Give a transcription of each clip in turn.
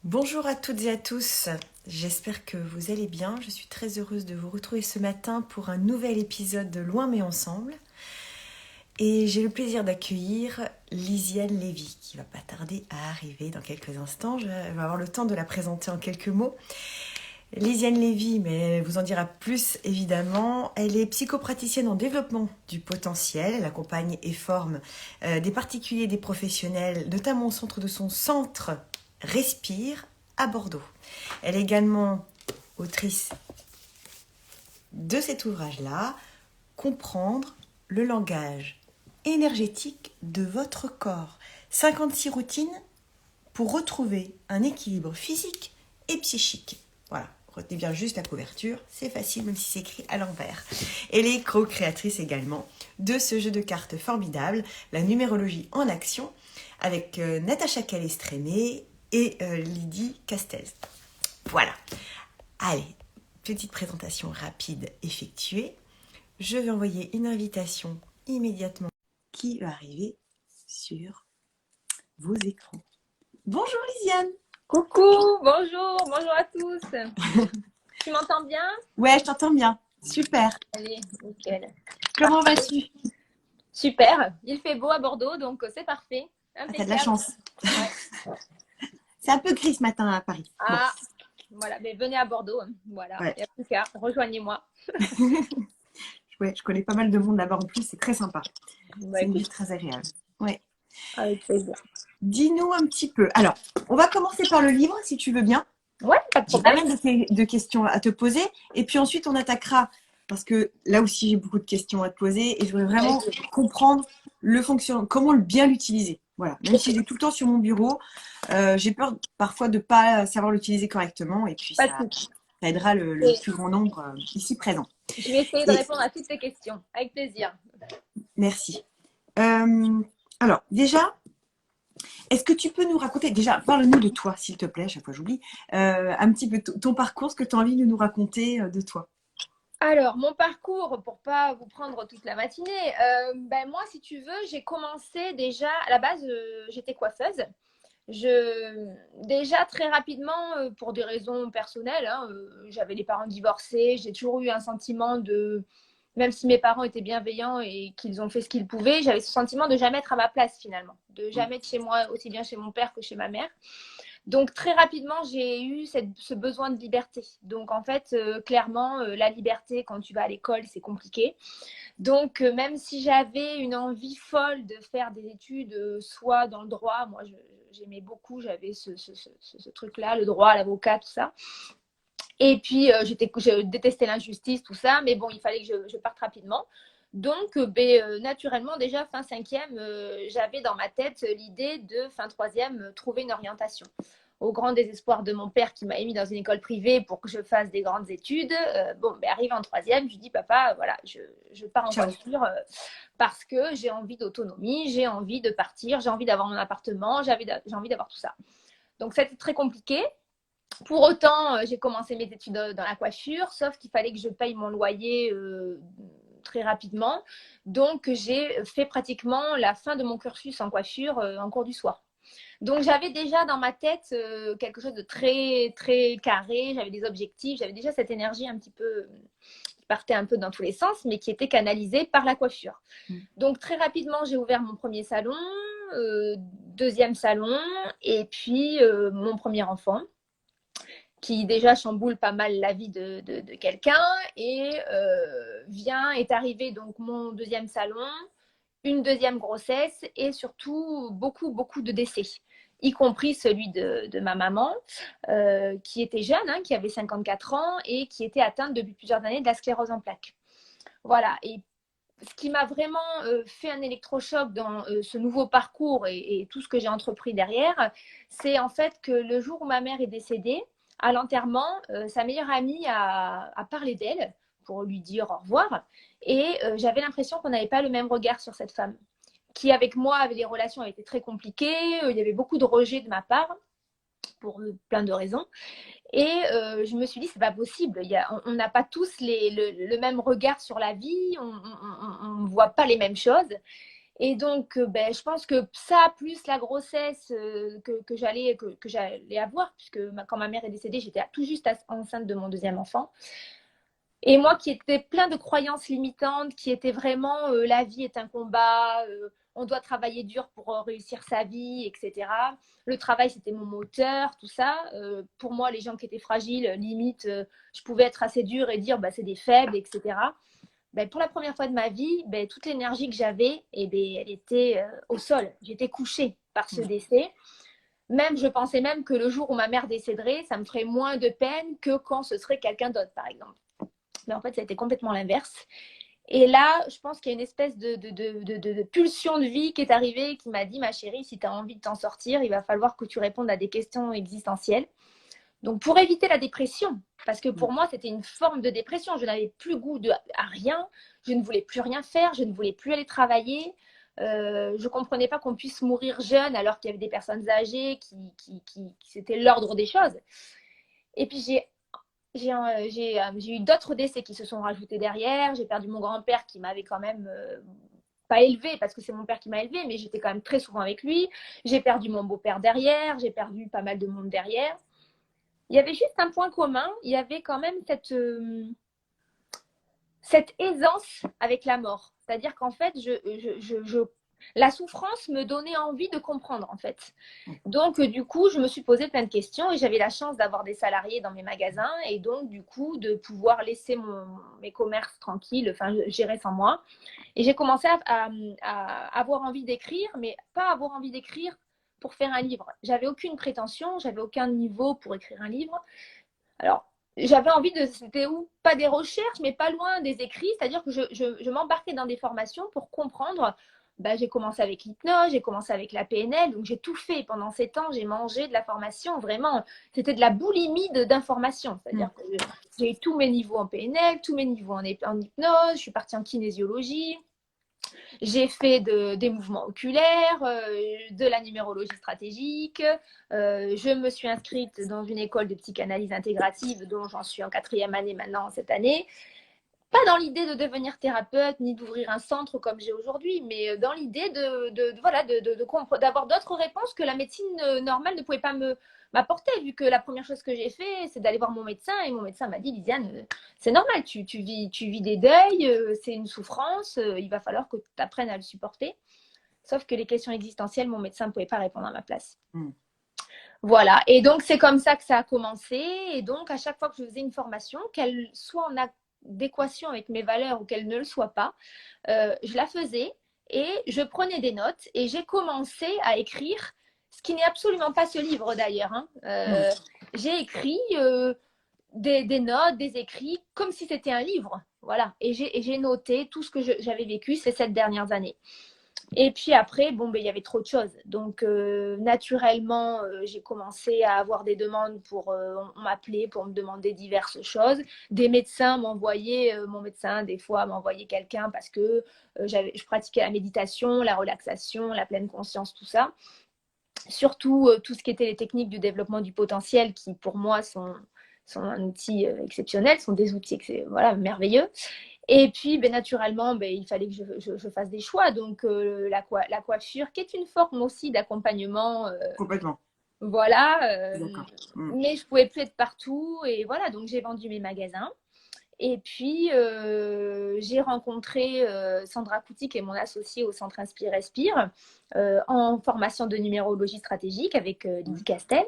Bonjour à toutes et à tous, j'espère que vous allez bien. Je suis très heureuse de vous retrouver ce matin pour un nouvel épisode de Loin mais ensemble. Et j'ai le plaisir d'accueillir Lisiane Lévy qui va pas tarder à arriver dans quelques instants. Je vais avoir le temps de la présenter en quelques mots. Lisiane Lévy, mais elle vous en dira plus évidemment. Elle est psychopraticienne en développement du potentiel. Elle accompagne et forme des particuliers et des professionnels, notamment au centre de son centre Respire à Bordeaux. Elle est également autrice de cet ouvrage-là, Comprendre le langage énergétique de votre corps. 56 routines pour retrouver un équilibre physique et psychique. Voilà, retenez bien juste la couverture, c'est facile même si c'est écrit à l'envers. Elle est co-créatrice également de ce jeu de cartes formidable, la numérologie en action, avec Natacha Calestrémé et Lydie Castel. Voilà. Allez, petite présentation rapide effectuée. Je vais envoyer une invitation immédiatement qui va arriver sur vos écrans. Bonjour Lisiane. Coucou, bonjour à tous. Tu m'entends bien? Ouais, je t'entends bien. Super. Allez, nickel. Comment vas-tu? Super, il fait beau à Bordeaux, donc c'est parfait. Ah, t'as de la Impeccable. chance. Ouais. C'est un peu gris ce matin à Paris. Bon, Ah, voilà, mais venez à Bordeaux. Voilà, ouais. il n'y a plus qu'à, rejoignez-moi. Ouais, je connais pas mal de monde là-bas en plus, c'est très sympa. Bah, C'est une écoute, ville très agréable. Ouais. avec plaisir. Dis-nous un petit peu. Alors, on va commencer par le livre, si tu veux bien. Ouais, pas de J'ai pas problème. mal de questions à te poser. Et puis ensuite, on attaquera, parce que là aussi, j'ai beaucoup de questions à te poser. Et je voudrais vraiment comprendre le fonctionnement, comment bien l'utiliser. Voilà. Même si je l'ai tout le temps sur mon bureau, j'ai peur parfois de ne pas savoir l'utiliser correctement. Et puis, Pas de ça souci. aidera le Et plus grand nombre ici présent. je vais essayer de Et répondre à toutes tes questions, avec plaisir. merci. Alors, déjà, est-ce que tu peux nous raconter, déjà, parle-nous de toi, s'il te plaît, à chaque fois j'oublie, un petit peu ton parcours, ce que tu as envie de nous raconter de toi. Alors, mon parcours, pour pas vous prendre toute la matinée, moi, si tu veux, j'ai commencé déjà, à la base, j'étais coiffeuse. Déjà très rapidement, pour des raisons personnelles, hein, j'avais les parents divorcés, j'ai toujours eu un sentiment de, même si mes parents étaient bienveillants et qu'ils ont fait ce qu'ils pouvaient, j'avais ce sentiment de jamais être à ma place finalement, de jamais être chez moi, aussi bien chez mon père que chez ma mère. Donc très rapidement, j'ai eu ce besoin de liberté. Donc en fait, clairement, la liberté quand tu vas à l'école, c'est compliqué. Donc, même si j'avais une envie folle de faire des études, soit dans le droit, moi j'aimais beaucoup, j'avais ce truc-là, le droit, l'avocat, tout ça. Et puis, je détestais l'injustice, tout ça, mais bon, il fallait que je parte rapidement. Donc, naturellement, déjà fin cinquième, j'avais dans ma tête l'idée de fin troisième trouver une orientation. Au grand désespoir de mon père qui m'a mis dans une école privée pour que je fasse des grandes études. Arrive en troisième, je lui dis papa, voilà, je pars en Ciao. voiture parce que j'ai envie d'autonomie, j'ai envie de partir, j'ai envie d'avoir mon appartement, j'ai envie d'avoir tout ça. Donc c'était très compliqué. Pour autant, j'ai commencé mes études dans la coiffure, sauf qu'il fallait que je paye mon loyer très rapidement. Donc, j'ai fait pratiquement la fin de mon cursus en coiffure en cours du soir. Donc, j'avais déjà dans ma tête quelque chose de très, très carré. J'avais des objectifs. J'avais déjà cette énergie un petit peu qui partait un peu dans tous les sens, mais qui était canalisée par la coiffure. Donc, très rapidement, j'ai ouvert mon premier salon, deuxième salon, et puis mon premier enfant qui déjà chamboule pas mal la vie de quelqu'un et est arrivé donc mon deuxième salon, une deuxième grossesse et surtout beaucoup de décès, y compris celui de ma maman qui était jeune, hein, qui avait 54 ans et qui était atteinte depuis plusieurs années de la sclérose en plaques. Voilà, et ce qui m'a vraiment fait un électrochoc dans ce nouveau parcours et tout ce que j'ai entrepris derrière, c'est en fait que le jour où ma mère est décédée, à l'enterrement, sa meilleure amie a parlé d'elle pour lui dire au revoir. Et j'avais l'impression qu'on n'avait pas le même regard sur cette femme, qui avec moi, avait les relations avaient été très compliquées, il y avait beaucoup de rejet de ma part, pour plein de raisons. Et je me suis dit, c'est pas possible. On n'a pas tous le même regard sur la vie, on ne voit pas les mêmes choses. Et donc, je pense que ça, plus la grossesse que j'allais avoir, puisque quand ma mère est décédée, j'étais tout juste enceinte de mon deuxième enfant. Et moi qui étais plein de croyances limitantes, qui était vraiment la vie est un combat, on doit travailler dur pour réussir sa vie, etc. Le travail, c'était mon moteur, tout ça. Pour moi, les gens qui étaient fragiles, limite, je pouvais être assez dure et dire c'est des faibles, etc. Pour la première fois de ma vie, toute l'énergie que j'avais, elle était au sol. J'étais couchée par ce décès. Même, je pensais même que le jour où ma mère décéderait, ça me ferait moins de peine que quand ce serait quelqu'un d'autre, par exemple. Mais en fait, ça a été complètement l'inverse. Et là, je pense qu'il y a une espèce de pulsion de vie qui est arrivée, qui m'a dit, ma chérie, si tu as envie de t'en sortir, il va falloir que tu répondes à des questions existentielles. Donc, pour éviter la dépression, parce que pour moi, c'était une forme de dépression. Je n'avais plus goût à rien. Je ne voulais plus rien faire. Je ne voulais plus aller travailler. Je ne comprenais pas qu'on puisse mourir jeune alors qu'il y avait des personnes âgées qui c'était l'ordre des choses. Et puis, j'ai eu d'autres décès qui se sont rajoutés derrière. J'ai perdu mon grand-père qui m'avait quand même pas élevé parce que c'est mon père qui m'a élevé, mais j'étais quand même très souvent avec lui. J'ai perdu mon beau-père derrière. J'ai perdu pas mal de monde derrière. Il y avait juste un point commun. Il y avait quand même cette aisance avec la mort. C'est-à-dire qu'en fait, la souffrance me donnait envie de comprendre, en fait. Donc, du coup, je me suis posé plein de questions et j'avais la chance d'avoir des salariés dans mes magasins et donc, du coup, de pouvoir laisser mes commerces tranquilles, enfin, gérer sans moi. Et j'ai commencé à avoir envie d'écrire, mais pas avoir envie d'écrire pour faire un livre. J'avais aucune prétention, j'avais aucun niveau pour écrire un livre. Alors, j'avais envie c'était pas des recherches, mais pas loin des écrits, c'est-à-dire que je m'embarquais dans des formations pour comprendre. J'ai commencé avec l'hypnose, j'ai commencé avec la PNL, donc j'ai tout fait pendant 7 ans, j'ai mangé de la formation, vraiment, c'était de la boulimie d'informations, c'est-à-dire que j'ai eu tous mes niveaux en PNL, tous mes niveaux en hypnose, je suis partie en kinésiologie, j'ai fait des mouvements oculaires, de la numérologie stratégique. Je me suis inscrite dans une école de psychanalyse intégrative dont j'en suis en 4e année maintenant cette année. Pas dans l'idée de devenir thérapeute ni d'ouvrir un centre comme j'ai aujourd'hui, mais dans l'idée d'avoir d'autres réponses que la médecine normale ne pouvait pas m'apporter, vu que la première chose que j'ai fait, c'est d'aller voir mon médecin, et mon médecin m'a dit, Lisiane, c'est normal, tu vis des deuils, c'est une souffrance, il va falloir que tu apprennes à le supporter. Sauf que les questions existentielles, mon médecin ne pouvait pas répondre à ma place. Voilà, et donc c'est comme ça que ça a commencé, et donc à chaque fois que je faisais une formation, qu'elle soit en adéquation avec mes valeurs ou qu'elle ne le soit pas, je la faisais et je prenais des notes et j'ai commencé à écrire, ce qui n'est absolument pas ce livre d'ailleurs. J'ai écrit des notes, des écrits, comme si c'était un livre. Voilà, et j'ai noté tout ce que j'avais vécu ces 7 dernières années. Et puis après, il y avait trop de choses. Donc, naturellement, j'ai commencé à avoir des demandes on m'appelait pour me demander diverses choses. Des médecins m'envoyaient, mon médecin, des fois, m'envoyait quelqu'un parce que je pratiquais la méditation, la relaxation, la pleine conscience, tout ça. Surtout, tout ce qui était les techniques du développement du potentiel qui, pour moi, sont un outil exceptionnel, sont des outils merveilleux. Et puis, naturellement, il fallait que je fasse des choix. Donc, la coiffure, qui est une forme aussi d'accompagnement. Complètement. Voilà. Mais je ne pouvais plus être partout. Et voilà, donc j'ai vendu mes magasins. Et puis, j'ai rencontré Sandra Couty, qui est mon associée au Centre Inspire Respire, en formation de numérologie stratégique avec Lydie Castel,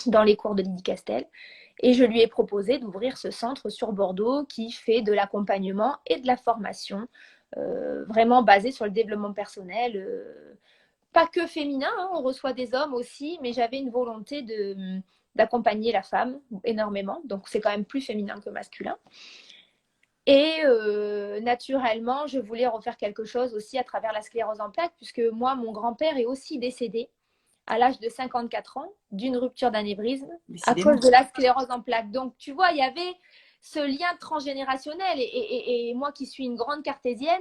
dans les cours de Lydie Castel. Et je lui ai proposé d'ouvrir ce centre sur Bordeaux qui fait de l'accompagnement et de la formation, vraiment basé sur le développement personnel. Pas que féminin, on reçoit des hommes aussi, mais j'avais une volonté d'accompagner la femme énormément. Donc, c'est quand même plus féminin que masculin. Et naturellement, je voulais refaire quelque chose aussi à travers la sclérose en plaques, puisque moi, mon grand-père est aussi décédé à l'âge de 54 ans d'une rupture d'anévrisme à cause de la sclérose en plaques. Donc, tu vois, il y avait ce lien transgénérationnel. Et moi qui suis une grande cartésienne,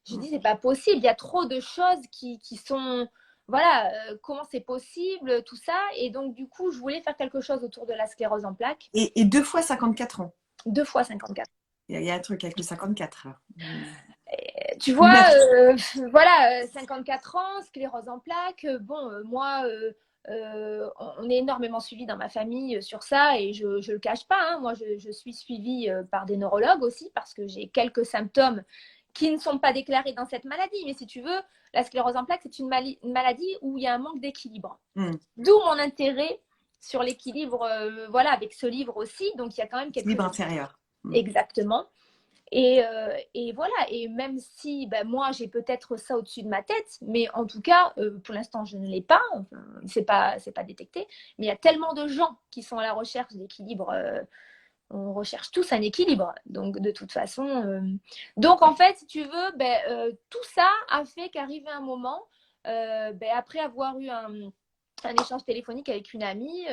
je dis, c'est pas possible. Il y a trop de choses qui sont... Voilà, comment c'est possible, tout ça. Et donc, du coup, je voulais faire quelque chose autour de la sclérose en plaques. Et 2 fois 54 ans. 2 fois 54. Il y a un truc avec le 54. Tu vois, Merci. voilà, 54 ans, sclérose en plaques. Bon, moi, on est énormément suivi dans ma famille sur ça et je ne le cache pas. Hein. Moi, je suis suivie par des neurologues aussi parce que j'ai quelques symptômes qui ne sont pas déclarés dans cette maladie. Mais si tu veux, la sclérose en plaques, c'est une maladie où il y a un manque d'équilibre. D'où mon intérêt sur l'équilibre, voilà, avec ce livre aussi. Donc, il y a quand même quelques... Libre intérieur. Exactement. Et voilà, et même si ben, moi j'ai peut-être ça au-dessus de ma tête, mais en tout cas, pour l'instant je ne l'ai pas, enfin, c'est pas détecté, mais il y a tellement de gens qui sont à la recherche d'équilibre, on recherche tous un équilibre, donc de toute façon. Donc en fait, si tu veux, ben, tout ça a fait qu'arrivé un moment, ben, après avoir eu un échange téléphonique avec une amie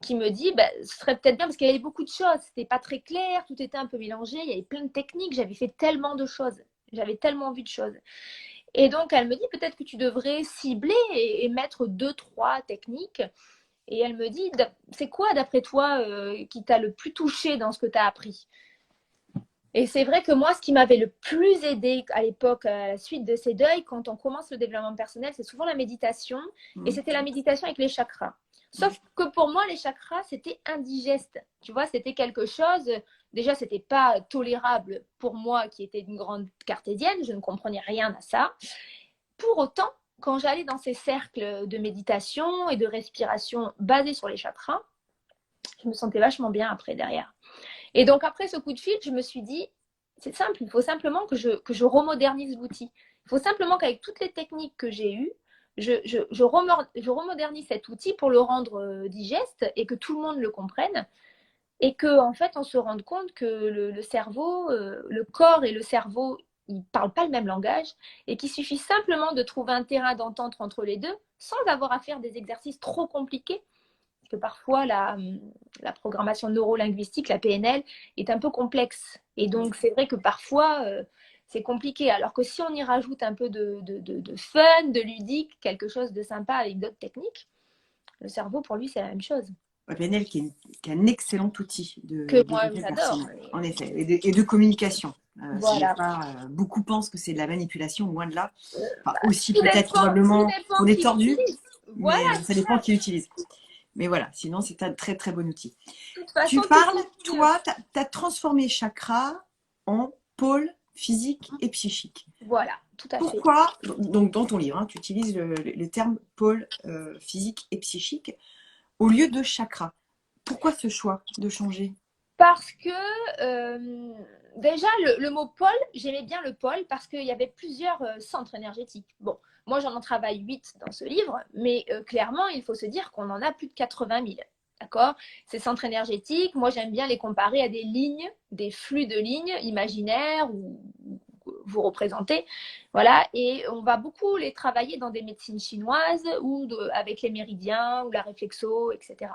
qui me dit bah, ce serait peut-être bien parce qu'il y avait beaucoup de choses, c'était pas très clair, tout était un peu mélangé, il y avait plein de techniques, j'avais fait tellement de choses, j'avais tellement vu de choses. Et donc elle me dit peut-être que tu devrais cibler et mettre 2, 3 techniques. Et elle me dit c'est quoi d'après toi qui t'a le plus touché dans ce que tu as appris? Et c'est vrai que moi, ce qui m'avait le plus aidé à l'époque, à la suite de ces deuils, quand on commence le développement personnel, c'est souvent la méditation. Et c'était la méditation avec les chakras. Sauf que pour moi, les chakras, c'était indigeste. Tu vois, c'était quelque chose, déjà, c'était pas tolérable pour moi qui était une grande cartésienne, je ne comprenais rien à ça. Pour autant, quand j'allais dans ces cercles de méditation et de respiration basés sur les chakras, je me sentais vachement bien après derrière. Et donc, après ce coup de fil, je me suis dit, c'est simple, il faut simplement que je remodernise l'outil. Il faut simplement qu'avec toutes les techniques que j'ai eues, je remodernise cet outil pour le rendre digeste et que tout le monde le comprenne. Et qu'en fait, on se rende compte que le cerveau, le corps et le cerveau, ils ne parlent pas le même langage et qu'il suffit simplement de trouver un terrain d'entente entre les deux sans avoir à faire des exercices trop compliqués que parfois la programmation neurolinguistique, la PNL, est un peu complexe. Et donc, c'est vrai que parfois, c'est compliqué. Alors que si on y rajoute un peu de fun, de ludique, quelque chose de sympa avec d'autres techniques, le cerveau, pour lui, c'est la même chose. PNL qui est un excellent outil de Que moi, développement j'adore. personnel, en effet, et de communication. Voilà. Beaucoup pensent que c'est de la manipulation, loin de là. Enfin, Bah, aussi tout peut-être tout probablement dépend pour des qui tordus, l'utilise. Voilà, mais ça c'est dépend ça. qui l'utilise. Mais voilà, sinon c'est un très très bon outil. De toute façon, Tu tout parles, continue. toi, tu as transformé chakra en pôle physique et psychique. Voilà, tout à fait. Pourquoi, donc dans ton livre, hein, tu utilises le terme pôle physique et psychique au lieu de chakra. Pourquoi ce choix de changer? Parce que déjà, le mot pôle, j'aimais bien le pôle parce qu'il y avait plusieurs centres énergétiques. Bon, moi j'en travaille 8 dans ce livre, mais clairement, il faut se dire qu'on en a plus de 80 000. D'accord? Ces centres énergétiques, moi j'aime bien les comparer à des lignes, des flux de lignes imaginaires ou vous représentez. Voilà, et on va beaucoup les travailler dans des médecines chinoises ou avec les méridiens ou la réflexo, etc.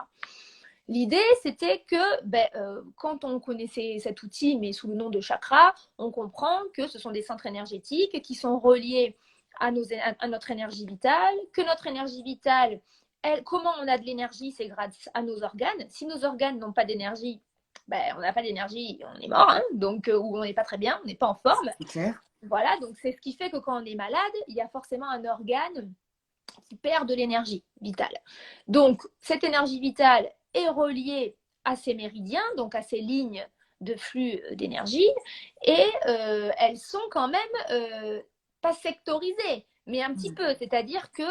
L'idée, c'était que quand on connaissait cet outil, mais sous le nom de chakra, on comprend que ce sont des centres énergétiques qui sont reliés à notre énergie vitale, que notre énergie vitale, comment on a de l'énergie, c'est grâce à nos organes. Si nos organes n'ont pas d'énergie, on n'a pas d'énergie, on est mort, hein, donc, ou on n'est pas très bien, on n'est pas en forme. C'est clair. Voilà, donc c'est ce qui fait que quand on est malade, il y a forcément un organe qui perd de l'énergie vitale. Donc, cette énergie vitale est reliée à ces méridiens, donc à ces lignes de flux d'énergie, et elles sont quand même pas sectorisées, mais un petit peu, c'est-à-dire que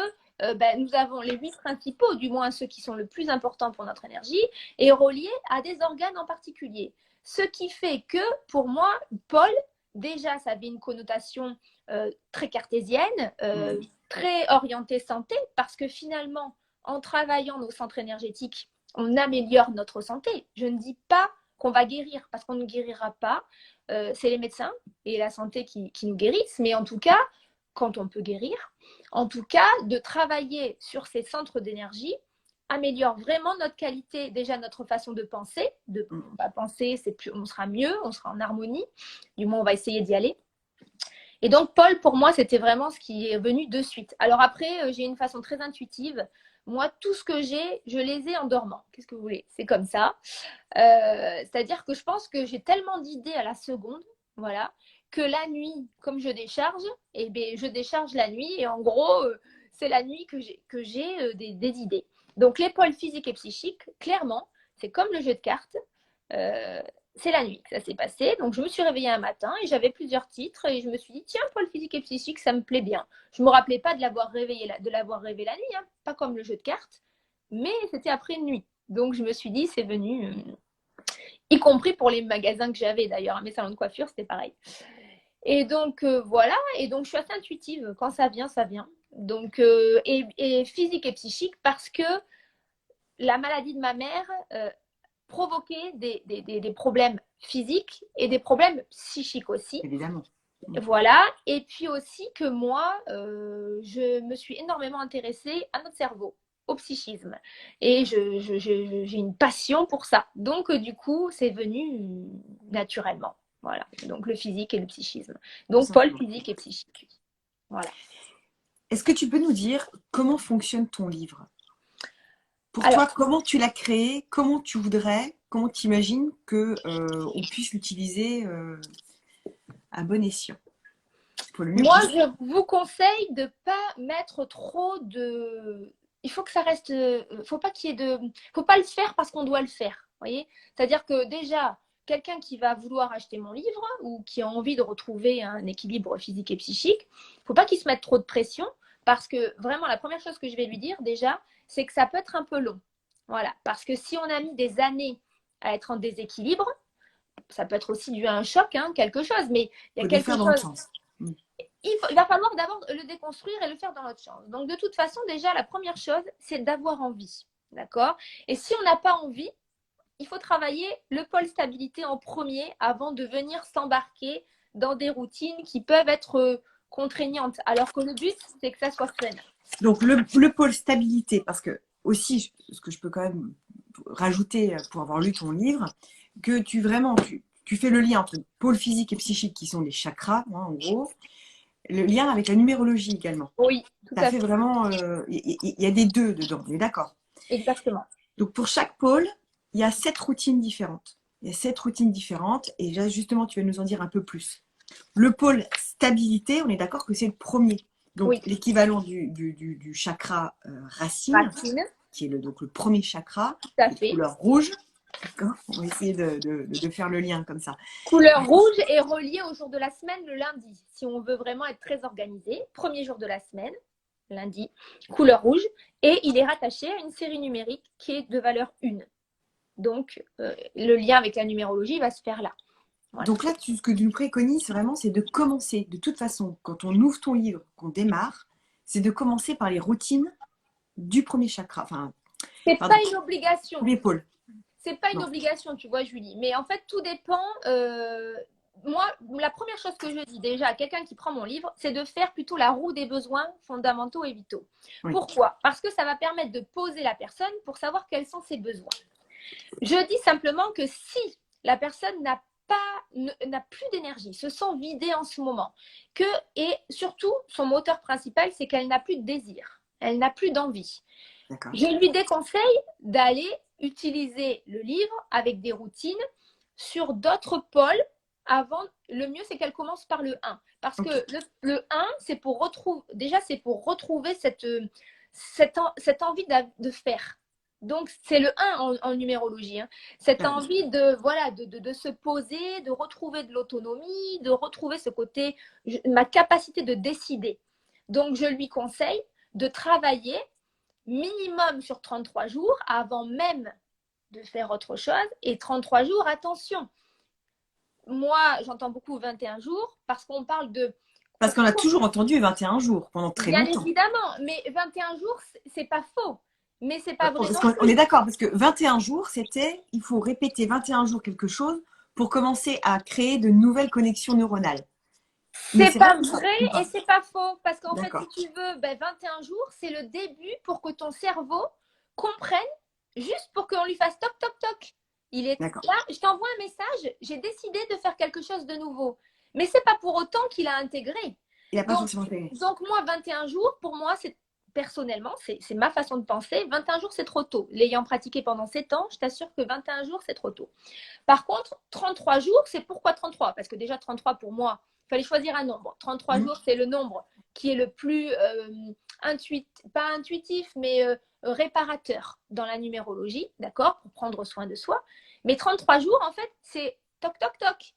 nous avons les 8 principaux, du moins ceux qui sont le plus importants pour notre énergie, et reliés à des organes en particulier. Ce qui fait que, pour moi, Paul, déjà, ça avait une connotation très cartésienne, très orientée santé, parce que finalement, en travaillant nos centres énergétiques, on améliore notre santé. Je ne dis pas qu'on va guérir, parce qu'on ne guérira pas. C'est les médecins et la santé qui nous guérissent, mais en tout cas, quand on peut guérir, en tout cas, de travailler sur ces centres d'énergie améliore vraiment notre qualité, déjà notre façon de penser. On va penser, on sera mieux, on sera en harmonie. Du moins, on va essayer d'y aller. Et donc, Paul, pour moi, c'était vraiment ce qui est venu de suite. Alors après, j'ai une façon très intuitive. Moi, tout ce que j'ai, je les ai en dormant. Qu'est-ce que vous voulez? C'est comme ça. C'est-à-dire que je pense que j'ai tellement d'idées à la seconde, voilà, que la nuit, comme je décharge, eh bien, je décharge la nuit et en gros, c'est la nuit que j'ai des idées. Donc les pôles physiques et psychiques, clairement, c'est comme le jeu de cartes. C'est la nuit que ça s'est passé. Donc, je me suis réveillée un matin et j'avais plusieurs titres et je me suis dit, tiens, pôle physique et psychique, ça me plaît bien. Je ne me rappelais pas de l'avoir rêvé la nuit, hein, pas comme le jeu de cartes, mais c'était après une nuit. Donc, je me suis dit, c'est venu, y compris pour les magasins que j'avais d'ailleurs, à mes salons de coiffure, c'était pareil. Et donc, voilà. Et donc, je suis assez intuitive. Quand ça vient, ça vient. Donc, et physique et psychique parce que la maladie de ma mère provoquer des problèmes physiques et des problèmes psychiques aussi. Évidemment. Voilà. Et puis aussi que moi, je me suis énormément intéressée à notre cerveau, au psychisme. Et j'ai une passion pour ça. Donc, du coup, c'est venu naturellement. Voilà. Donc, le physique et le psychisme. Donc, pôle physique et psychique. Voilà. Est-ce que tu peux nous dire comment fonctionne ton livre? Pour toi, comment tu l'as créé? Comment tu imagines qu'on puisse l'utiliser à bon escient? Moi, je vous conseille de ne pas mettre trop de... Il faut que ça reste... faut pas qu'il y ait de... faut pas le faire parce qu'on doit le faire. Voyez. C'est-à-dire que déjà, quelqu'un qui va vouloir acheter mon livre ou qui a envie de retrouver un équilibre physique et psychique, il ne faut pas qu'il se mette trop de pression parce que vraiment, la première chose que je vais lui dire déjà, c'est que ça peut être un peu long. Voilà. Parce que si on a mis des années à être en déséquilibre, ça peut être aussi dû à un choc, hein, quelque chose, mais il y a quelque chose... Il va falloir d'abord le déconstruire et le faire dans notre chambre. Donc, de toute façon, déjà, la première chose, c'est d'avoir envie. D'accord? Et si on n'a pas envie, il faut travailler le pôle stabilité en premier avant de venir s'embarquer dans des routines qui peuvent être contraignantes. Alors que le but, c'est que ça soit fun. Donc, le pôle stabilité, parce que aussi, ce que je peux quand même rajouter pour avoir lu ton livre, que tu fais le lien entre pôle physique et psychique, qui sont les chakras, hein, en gros, le lien avec la numérologie également. Oui, tout à fait. Vraiment, il y a des deux dedans, on est d'accord? Exactement. Donc, pour chaque pôle, il y a 7 routines différentes. Il y a 7 routines différentes, et là, justement, tu vas nous en dire un peu plus. Le pôle stabilité, on est d'accord que c'est le premier. Donc, oui. L'équivalent du chakra racine, qui est donc le premier chakra, de couleur rouge. D'accord. On va essayer de faire le lien comme ça. Couleur rouge est reliée au jour de la semaine, le lundi. Si on veut vraiment être très organisé, premier jour de la semaine, lundi, couleur rouge. Et il est rattaché à une série numérique qui est de valeur 1. Donc, le lien avec la numérologie va se faire là. Voilà. Donc là, ce que tu nous préconises vraiment, c'est de commencer. De toute façon, quand on ouvre ton livre, qu'on démarre, c'est de commencer par les routines du premier chakra. Enfin, c'est pas une obligation. Les pôles. C'est pas une obligation, tu vois, Julie. Mais en fait, tout dépend. Moi, la première chose que je dis déjà à quelqu'un qui prend mon livre, c'est de faire plutôt la roue des besoins fondamentaux et vitaux. Oui. Pourquoi? Parce que ça va permettre de poser la personne pour savoir quels sont ses besoins. Je dis simplement que si la personne n'a plus d'énergie, se sent vidée en ce moment, et surtout, son moteur principal, c'est qu'elle n'a plus de désir, elle n'a plus d'envie. Je lui déconseille d'aller utiliser le livre avec des routines sur d'autres pôles avant. Le mieux, c'est qu'elle commence par le 1. Parce que le 1, c'est pour retrouver cette envie de faire. Donc, c'est le 1 en numérologie. Hein. Cette envie de se poser, de retrouver de l'autonomie, de retrouver ce côté, ma capacité de décider. Donc, je lui conseille de travailler minimum sur 33 jours avant même de faire autre chose. Et 33 jours, attention. Moi, j'entends beaucoup 21 jours parce qu'on parle de... Parce qu'on a toujours entendu 21 jours pendant très longtemps. Bien évidemment, mais 21 jours, c'est pas faux. Mais c'est pas vrai. On est d'accord, parce que 21 jours, il faut répéter 21 jours quelque chose pour commencer à créer de nouvelles connexions neuronales. C'est pas vrai et c'est pas faux. Parce qu'en fait, si tu veux, 21 jours, c'est le début pour que ton cerveau comprenne, juste pour qu'on lui fasse toc, toc, toc. Il est là, je t'envoie un message, j'ai décidé de faire quelque chose de nouveau. Mais c'est pas pour autant qu'il a intégré. Il n'a pas forcément intégré. Donc moi, 21 jours, pour moi, c'est personnellement, c'est ma façon de penser, 21 jours, c'est trop tôt. L'ayant pratiqué pendant 7 ans, je t'assure que 21 jours, c'est trop tôt. Par contre, 33 jours, c'est pourquoi 33? Parce que déjà, 33 pour moi, il fallait choisir un nombre. 33 jours, c'est le nombre qui est le plus pas intuitif, mais réparateur dans la numérologie, d'accord, pour prendre soin de soi. Mais 33 jours, en fait, c'est toc, toc, toc.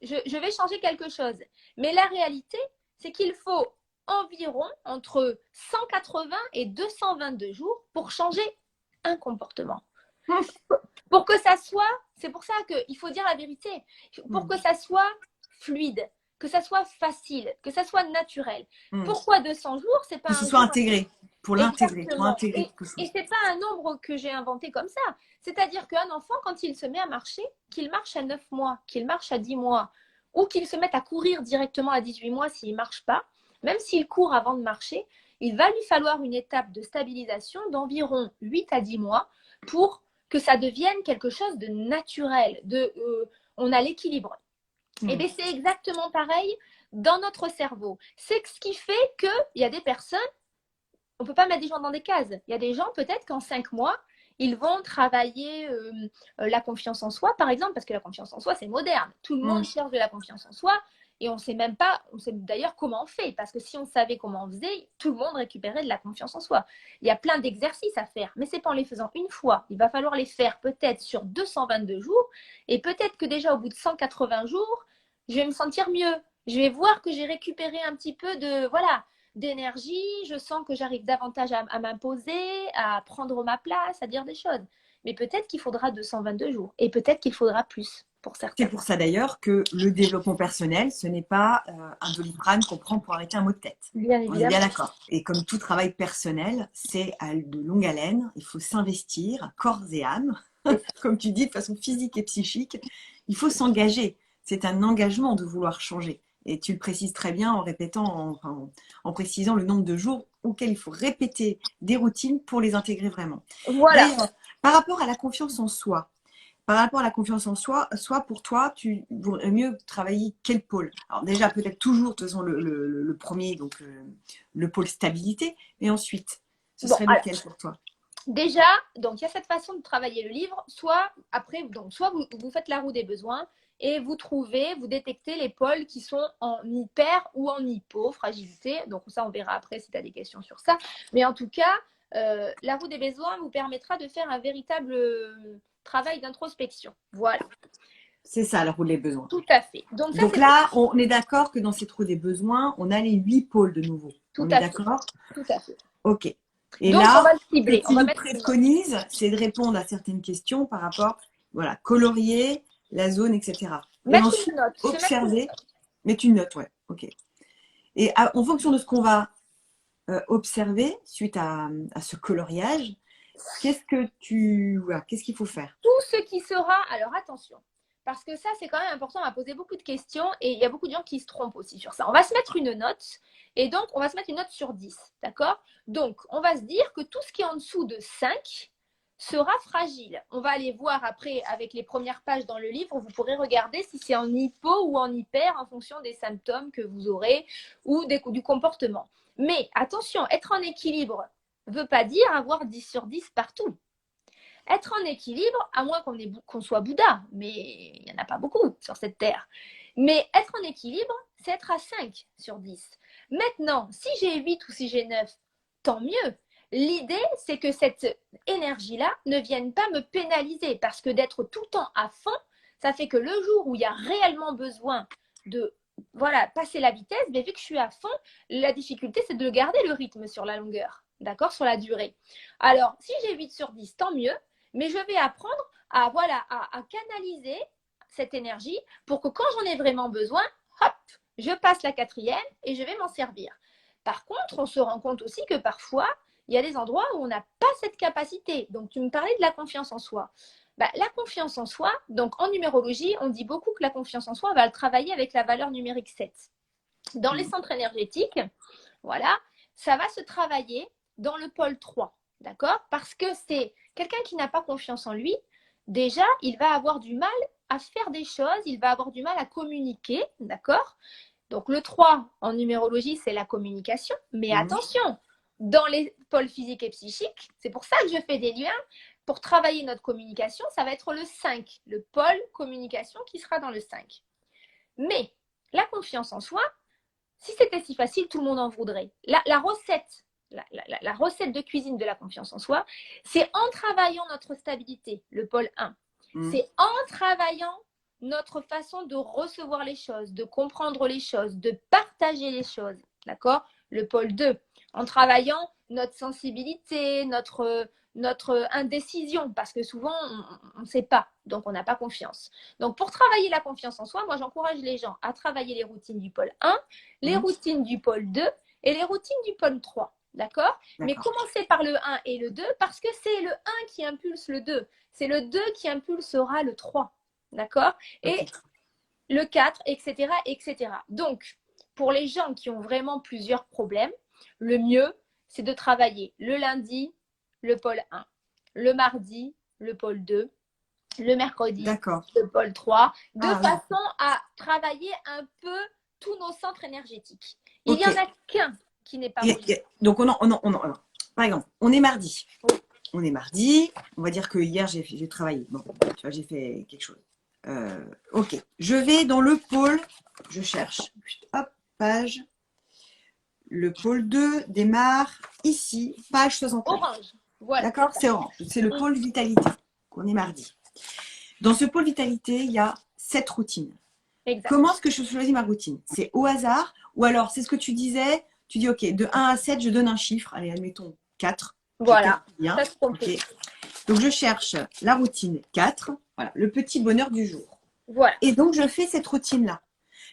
Je vais changer quelque chose. Mais la réalité, c'est qu'il faut environ entre 180 et 222 jours pour changer un comportement. Pour que ça soit, c'est pour ça qu'il faut dire la vérité, pour que ça soit fluide, que ça soit facile, que ça soit naturel. Pourquoi 200 jours? C'est pas que ce soit intégré, pour l'intégrer, pour intégrer. Et c'est pas un nombre que j'ai inventé comme ça. C'est-à-dire qu'un enfant, quand il se met à marcher, qu'il marche à 9 mois, qu'il marche à 10 mois, ou qu'il se mette à courir directement à 18 mois s'il ne marche pas, même s'il court avant de marcher, il va lui falloir une étape de stabilisation d'environ 8 à 10 mois pour que ça devienne quelque chose de naturel, on a l'équilibre. Et bien c'est exactement pareil dans notre cerveau. C'est ce qui fait qu'il y a des personnes, on ne peut pas mettre des gens dans des cases. Il y a des gens, peut-être qu'en 5 mois, ils vont travailler la confiance en soi, par exemple, parce que la confiance en soi, c'est moderne. Tout le monde cherche de la confiance en soi. Et on sait d'ailleurs comment on fait, parce que si on savait comment on faisait, tout le monde récupérait de la confiance en soi. Il y a plein d'exercices à faire, mais c'est pas en les faisant une fois. Il va falloir les faire peut-être sur 222 jours, et peut-être que déjà au bout de 180 jours, je vais me sentir mieux. Je vais voir que j'ai récupéré un petit peu d'énergie, je sens que j'arrive davantage à m'imposer, à prendre ma place, à dire des choses. Mais peut-être qu'il faudra 222 jours, et peut-être qu'il faudra plus. C'est pour ça d'ailleurs que le développement personnel, ce n'est pas un Doliprane qu'on prend pour arrêter un mot de tête. Bien évidemment. On est bien d'accord. Et comme tout travail personnel, c'est de longue haleine. Il faut s'investir, corps et âme, comme tu dis, de façon physique et psychique. Il faut s'engager. C'est un engagement de vouloir changer. Et tu le précises très bien en répétant, en précisant le nombre de jours auxquels il faut répéter des routines pour les intégrer vraiment. Voilà. D'ailleurs, par rapport à la confiance en soi, soit pour toi, tu voudrais mieux travailler quel pôle? Alors déjà, peut-être toujours, de toute façon, le premier, donc le pôle stabilité, mais ensuite, ce serait lequel pour toi? Déjà, donc il y a cette façon de travailler le livre, soit vous faites la roue des besoins et vous détectez les pôles qui sont en hyper ou en hypo, fragilité. Donc ça, on verra après si tu as des questions sur ça. Mais en tout cas, la roue des besoins vous permettra de faire un véritable travail d'introspection. Voilà. C'est ça, la roue des besoins. Tout à fait. Donc là, on est d'accord que dans cette roue des besoins, on a les 8 pôles de nouveau. On est d'accord? Tout à fait. Ok. Et donc, là, on va le cibler. ce qu'il préconise, c'est de répondre à certaines questions par rapport, colorier la zone, etc. Mettre une note. Observer. Mettre une note, ouais. Ok. Et en fonction de ce qu'on va observer suite à ce coloriage, qu'est-ce qu'il faut faire? Tout ce qui sera, alors attention, parce que ça c'est quand même important, on va poser beaucoup de questions et il y a beaucoup de gens qui se trompent aussi sur ça. On va se mettre une note et donc on va se mettre une note sur 10, d'accord? Donc on va se dire que tout ce qui est en dessous de 5 sera fragile. On va aller voir après avec les premières pages dans le livre, vous pourrez regarder si c'est en hypo ou en hyper en fonction des symptômes que vous aurez ou du comportement. Mais attention, être en équilibre ne veut pas dire avoir 10 sur 10 partout. Être en équilibre, à moins qu'on soit Bouddha, mais il n'y en a pas beaucoup sur cette terre. Mais être en équilibre, c'est être à 5 sur 10. Maintenant, si j'ai 8 ou si j'ai 9, tant mieux. L'idée, c'est que cette énergie-là ne vienne pas me pénaliser parce que d'être tout le temps à fond, ça fait que le jour où il y a réellement besoin de passer la vitesse, mais vu que je suis à fond, la difficulté, c'est de garder le rythme sur la longueur, d'accord, sur la durée. Alors, si j'ai 8 sur 10, tant mieux, mais je vais apprendre à canaliser cette énergie pour que quand j'en ai vraiment besoin, hop, je passe la 4e et je vais m'en servir. Par contre, on se rend compte aussi que parfois, il y a des endroits où on n'a pas cette capacité. Donc, tu me parlais de la confiance en soi. La confiance en soi, donc en numérologie, on dit beaucoup que la confiance en soi, on va le travailler avec la valeur numérique 7. Dans les centres énergétiques, ça va se travailler dans le pôle 3, d'accord? Parce que c'est quelqu'un qui n'a pas confiance en lui, déjà, il va avoir du mal à faire des choses, il va avoir du mal à communiquer, d'accord? Donc, le 3 en numérologie, c'est la communication. Mais attention, dans les pôles physiques et psychiques. C'est pour ça que je fais des liens. Pour travailler notre communication, ça va être le 5, le pôle communication qui sera dans le 5. Mais la confiance en soi, si c'était si facile, tout le monde en voudrait. La recette, la recette de cuisine de la confiance en soi, c'est en travaillant notre stabilité, le pôle 1. C'est en travaillant notre façon de recevoir les choses, de comprendre les choses, de partager les choses, d'accord? Le pôle 2, en travaillant notre sensibilité, notre indécision, parce que souvent, on ne sait pas, donc on n'a pas confiance. Donc, pour travailler la confiance en soi, moi, j'encourage les gens à travailler les routines du pôle 1, les routines du pôle 2 et les routines du pôle 3. D'accord? Mais commencez par le 1 et le 2 parce que c'est le 1 qui impulse le 2. C'est le 2 qui impulsera le 3. D'accord? Et le 4, etc., etc. Donc, pour les gens qui ont vraiment plusieurs problèmes, le mieux, c'est de travailler le lundi, le pôle 1, le mardi, le pôle 2, le mercredi, le pôle 3, de façon à travailler un peu tous nos centres énergétiques. Il n'y en a qu'un qui n'est pas relié. Donc, par exemple, on est mardi. On est mardi. On va dire que hier, j'ai travaillé. Bon, tu vois, j'ai fait quelque chose. Ok. Je vais dans le pôle. Je cherche. Hop, page. Le pôle 2 démarre ici, page 69. Orange. Voilà. D'accord, c'est orange. C'est le pôle vitalité. On est mardi. Dans ce pôle vitalité, il y a 7 routines. Exact. Comment est-ce que je choisis ma routine? C'est au hasard ou alors c'est ce que tu disais, tu dis ok, de 1 à 7, je donne un chiffre. Allez, admettons 4. Voilà, bien. Okay. Donc je cherche la routine 4, voilà, le petit bonheur du jour. Voilà. Et donc je fais cette routine-là.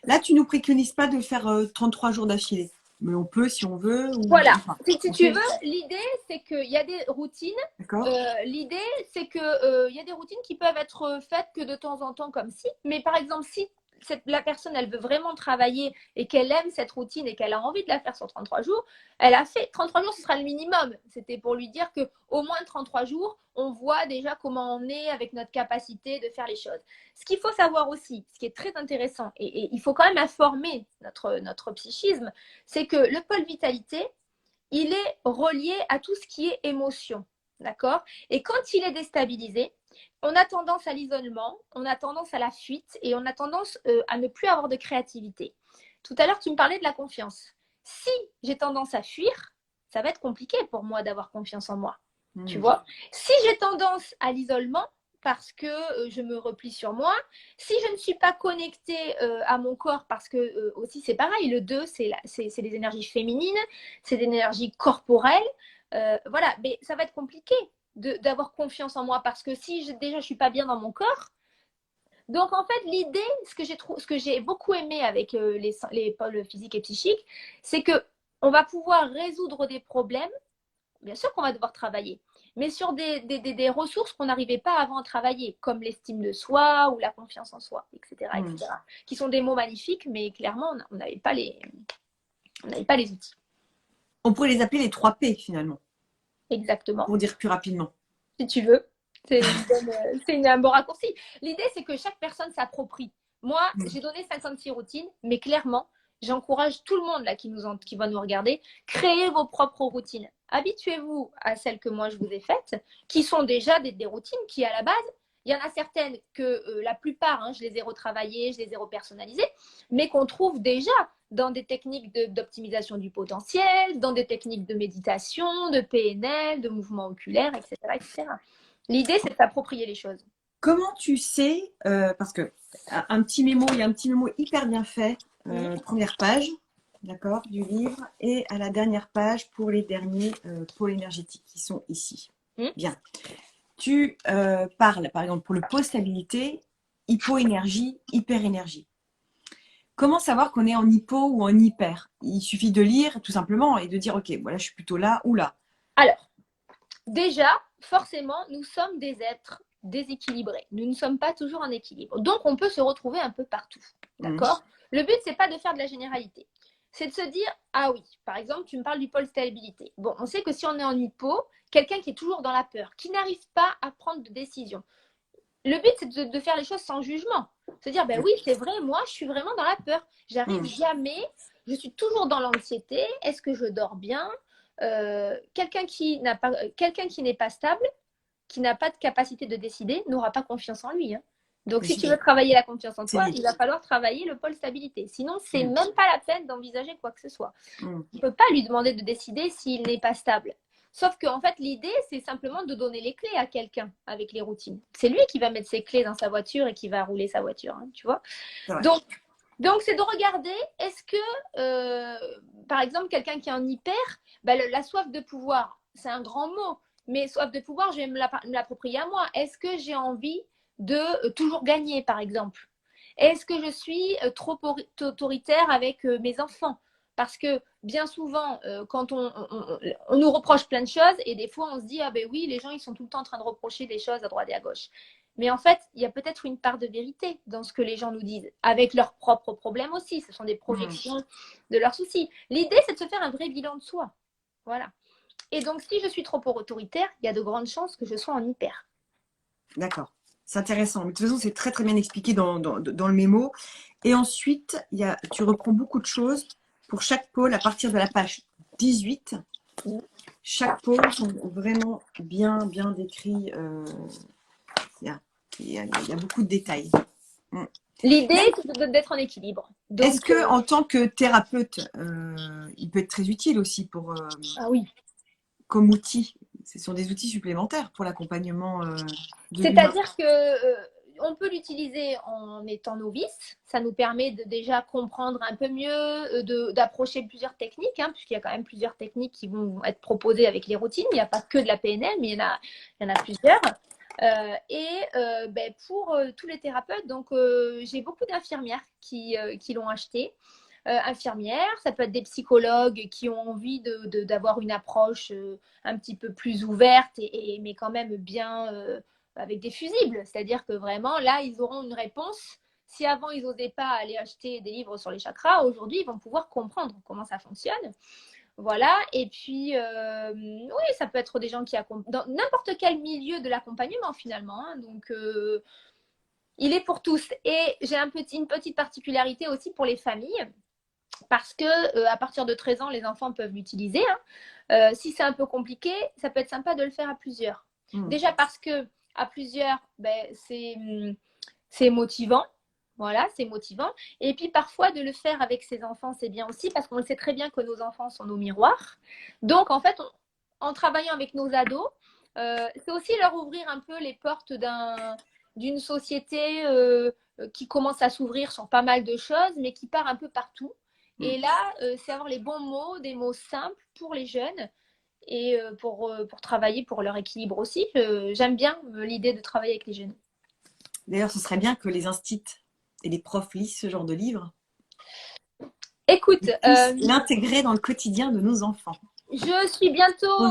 Là, tu ne nous préconises pas de faire 33 jours d'affilée. Mais on peut si on veut. Voilà. Si tu veux, l'idée, c'est qu'il y a des routines. L'idée, c'est qu'il y a des routines qui peuvent être faites que de temps en temps comme si. Mais par exemple, si la personne, elle veut vraiment travailler et qu'elle aime cette routine et qu'elle a envie de la faire sur 33 jours, elle a fait 33 jours, ce sera le minimum. C'était pour lui dire qu'au moins 33 jours, on voit déjà comment on est avec notre capacité de faire les choses. Ce qu'il faut savoir aussi, ce qui est très intéressant, et il faut quand même informer notre psychisme, c'est que le pôle vitalité, il est relié à tout ce qui est émotion. D'accord? Et quand il est déstabilisé, on a tendance à l'isolement, on a tendance à la fuite et on a tendance à ne plus avoir de créativité. Tout à l'heure, tu me parlais de la confiance. Si j'ai tendance à fuir, ça va être compliqué pour moi d'avoir confiance en moi. Tu vois? Si j'ai tendance à l'isolement, parce que je me replie sur moi, si je ne suis pas connectée à mon corps, parce que aussi c'est pareil, le 2, c'est les énergies féminines, c'est des énergies corporelles, voilà, mais ça va être compliqué d'avoir confiance en moi parce que si déjà je suis pas bien dans mon corps. Donc en fait l'idée, ce que j'ai beaucoup aimé avec les pôles physiques et psychiques, c'est que on va pouvoir résoudre des problèmes. Bien sûr qu'on va devoir travailler, mais sur des ressources qu'on n'arrivait pas avant à travailler, comme l'estime de soi ou la confiance en soi, etc., etc., qui sont des mots magnifiques, mais clairement on n'avait pas les outils. On pourrait les appeler les 3 P finalement. Exactement. Pour dire plus rapidement. Si tu veux. C'est un bon raccourci. L'idée, c'est que chaque personne s'approprie. Moi, j'ai donné 56 routines, mais clairement, j'encourage tout le monde là qui va nous regarder, créez vos propres routines. Habituez-vous à celles que moi je vous ai faites, qui sont déjà des routines qui, à la base, il y en a certaines que la plupart, je les ai retravaillées, je les ai repersonnalisées, mais qu'on trouve déjà dans des techniques d'optimisation du potentiel, dans des techniques de méditation, de PNL, de mouvement oculaire, etc., etc. L'idée, c'est de s'approprier les choses. Comment tu sais, parce que il y a un petit mémo hyper bien fait, première page, d'accord, du livre, et à la dernière page pour les derniers pôles énergétiques qui sont ici. Bien. Tu parles, par exemple, pour le pôle stabilité, hypo-énergie, hyper-énergie. Comment savoir qu'on est en hypo ou en hyper? Il suffit de lire tout simplement et de dire, ok, voilà, je suis plutôt là ou là. Alors, déjà, forcément, nous sommes des êtres déséquilibrés. Nous ne sommes pas toujours en équilibre. Donc, on peut se retrouver un peu partout. D'accord? Le but, c'est pas de faire de la généralité. C'est de se dire, ah oui, par exemple, tu me parles du pôle stabilité. Bon, on sait que si on est en hypo, quelqu'un qui est toujours dans la peur, qui n'arrive pas à prendre de décision. Le but, c'est de faire les choses sans jugement. Se dire, ben oui, c'est vrai, moi, je suis vraiment dans la peur. J'arrive jamais, je suis toujours dans l'anxiété. Est-ce que je dors bien? quelqu'un qui n'est pas stable, qui n'a pas de capacité de décider, n'aura pas confiance en lui. Hein. Donc, si tu veux travailler la confiance en toi, il va falloir travailler le pôle stabilité. Sinon, c'est même pas la peine d'envisager quoi que ce soit. On ne peut pas lui demander de décider s'il n'est pas stable. Sauf qu'en fait, l'idée, c'est simplement de donner les clés à quelqu'un avec les routines. C'est lui qui va mettre ses clés dans sa voiture et qui va rouler sa voiture, hein, tu vois. Donc, c'est de regarder, est-ce que, par exemple, quelqu'un qui est en hyper, la soif de pouvoir, c'est un grand mot, mais soif de pouvoir, je vais me l'approprier à moi. Est-ce que j'ai envie de toujours gagner, par exemple? Est-ce que je suis trop autoritaire avec mes enfants? Parce que bien souvent, quand on nous reproche plein de choses, et des fois on se dit, ah ben oui, les gens, ils sont tout le temps en train de reprocher des choses à droite et à gauche. Mais en fait, il y a peut-être une part de vérité dans ce que les gens nous disent, avec leurs propres problèmes aussi. Ce sont des projections de leurs soucis. L'idée, c'est de se faire un vrai bilan de soi. Voilà. Et donc, si je suis trop autoritaire, il y a de grandes chances que je sois en hyper. D'accord. C'est intéressant. Mais de toute façon, c'est très, très bien expliqué dans le mémo. Et ensuite, tu reprends beaucoup de choses pour chaque pôle à partir de la page 18. Chaque pôle sont vraiment bien décrits. Il y a beaucoup de détails. L'idée, c'est d'être en équilibre. Est-ce que, en tant que thérapeute, il peut être très utile aussi pour, ah oui. comme outil? Ce sont des outils supplémentaires pour l'accompagnement. C'est-à-dire que on peut l'utiliser en étant novice. Ça nous permet de déjà comprendre un peu mieux, d'approcher plusieurs techniques, hein, puisqu'il y a quand même plusieurs techniques qui vont être proposées avec les routines. Il n'y a pas que de la PNL, mais il y en a plusieurs. Pour tous les thérapeutes, donc j'ai beaucoup d'infirmières qui l'ont acheté. Infirmières, ça peut être des psychologues qui ont envie d'avoir une approche un petit peu plus ouverte, mais quand même bien avec des fusibles. C'est-à-dire que vraiment, là, ils auront une réponse. Si avant, ils n'osaient pas aller acheter des livres sur les chakras, aujourd'hui, ils vont pouvoir comprendre comment ça fonctionne. Voilà, et puis, oui, ça peut être des gens qui accompagnent dans n'importe quel milieu de l'accompagnement finalement. Hein, donc, il est pour tous. Et j'ai une petite particularité aussi pour les familles, parce que à partir de 13 ans, les enfants peuvent l'utiliser. Hein. Si c'est un peu compliqué, ça peut être sympa de le faire à plusieurs. Déjà parce que à plusieurs, c'est motivant. Voilà, c'est motivant. Et puis parfois, de le faire avec ses enfants, c'est bien aussi parce qu'on le sait très bien que nos enfants sont nos miroirs. Donc, en fait, en travaillant avec nos ados, c'est aussi leur ouvrir un peu les portes d'une société qui commence à s'ouvrir sur pas mal de choses, mais qui part un peu partout. Et là, c'est avoir les bons mots, des mots simples pour les jeunes et pour travailler pour leur équilibre aussi. J'aime bien l'idée de travailler avec les jeunes. D'ailleurs, ce serait bien que les instituts et les profs lisent ce genre de livre. Écoute, l'intégrer dans le quotidien de nos enfants. Je suis bientôt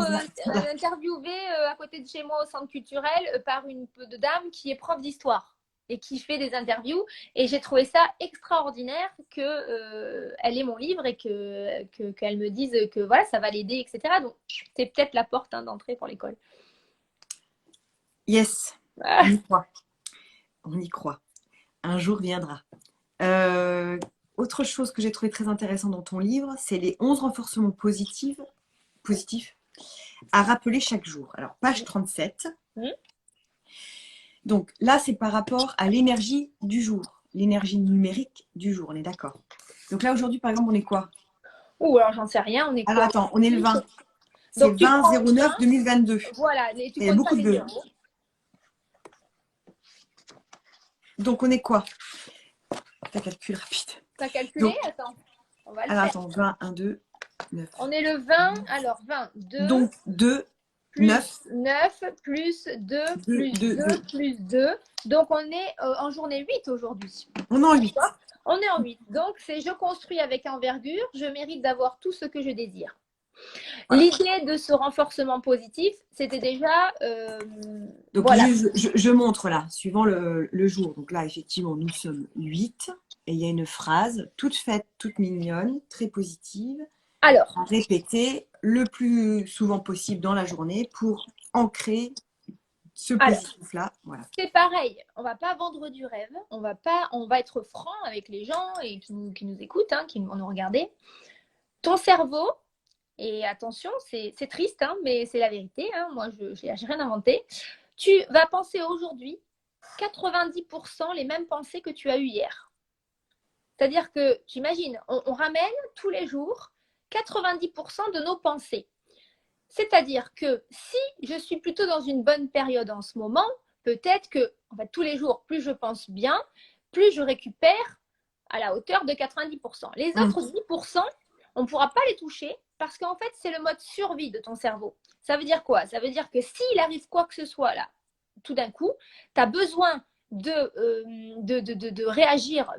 interviewée à côté de chez moi au centre culturel par une dame qui est prof d'histoire et qui fait des interviews. Et j'ai trouvé ça extraordinaire qu'elle ait mon livre et qu'elle me dise que voilà, ça va l'aider, etc. Donc, c'est peut-être la porte d'entrée pour l'école. Yes, on y croit. On y croit. Un jour viendra. Autre chose que j'ai trouvé très intéressant dans ton livre, c'est les 11 renforcements positifs à rappeler chaque jour. Alors, page 37. Donc là, c'est par rapport à l'énergie du jour, l'énergie numérique du jour, on est d'accord. Donc là, aujourd'hui, par exemple, on est quoi? Alors j'en sais rien. On est quoi? Alors attends, on est le 20. C'est 20-09-2022. Voilà, il y a beaucoup de deux. Donc on est quoi? T'as calculé rapide. T'as calculé? Donc, attends. On va le faire. Attends, 20, 1, 2, 9. On est le 20, alors 20, 2. Donc 2, plus 9. 9, plus 2, plus 2, plus 2. Donc on est en journée 8 aujourd'hui. On est en 8. On est en 8. Donc c'est je construis avec envergure, je mérite d'avoir tout ce que je désire. Voilà. L'idée de ce renforcement positif, c'était déjà... donc voilà. je montre là, suivant le jour. Donc là, effectivement, nous sommes 8. Et il y a une phrase toute faite, toute mignonne, très positive. Alors, à répéter le plus souvent possible dans la journée pour ancrer ce positif-là. Voilà. C'est pareil, on ne va pas vendre du rêve, on va être franc avec les gens et qui nous écoutent, hein, qui vont nous regarder. Ton cerveau Et attention, c'est triste, hein, mais c'est la vérité. Hein. Moi, je n'ai rien inventé. Tu vas penser aujourd'hui 90% les mêmes pensées que tu as eues hier. C'est-à-dire que, tu imagines, on ramène tous les jours 90% de nos pensées. C'est-à-dire que si je suis plutôt dans une bonne période en ce moment, peut-être que en fait, tous les jours, plus je pense bien, plus je récupère à la hauteur de 90%. Les autres 10%, on ne pourra pas les toucher parce qu'en fait, c'est le mode survie de ton cerveau. Ça veut dire quoi? Ça veut dire que s'il arrive quoi que ce soit là, tout d'un coup, tu as besoin de réagir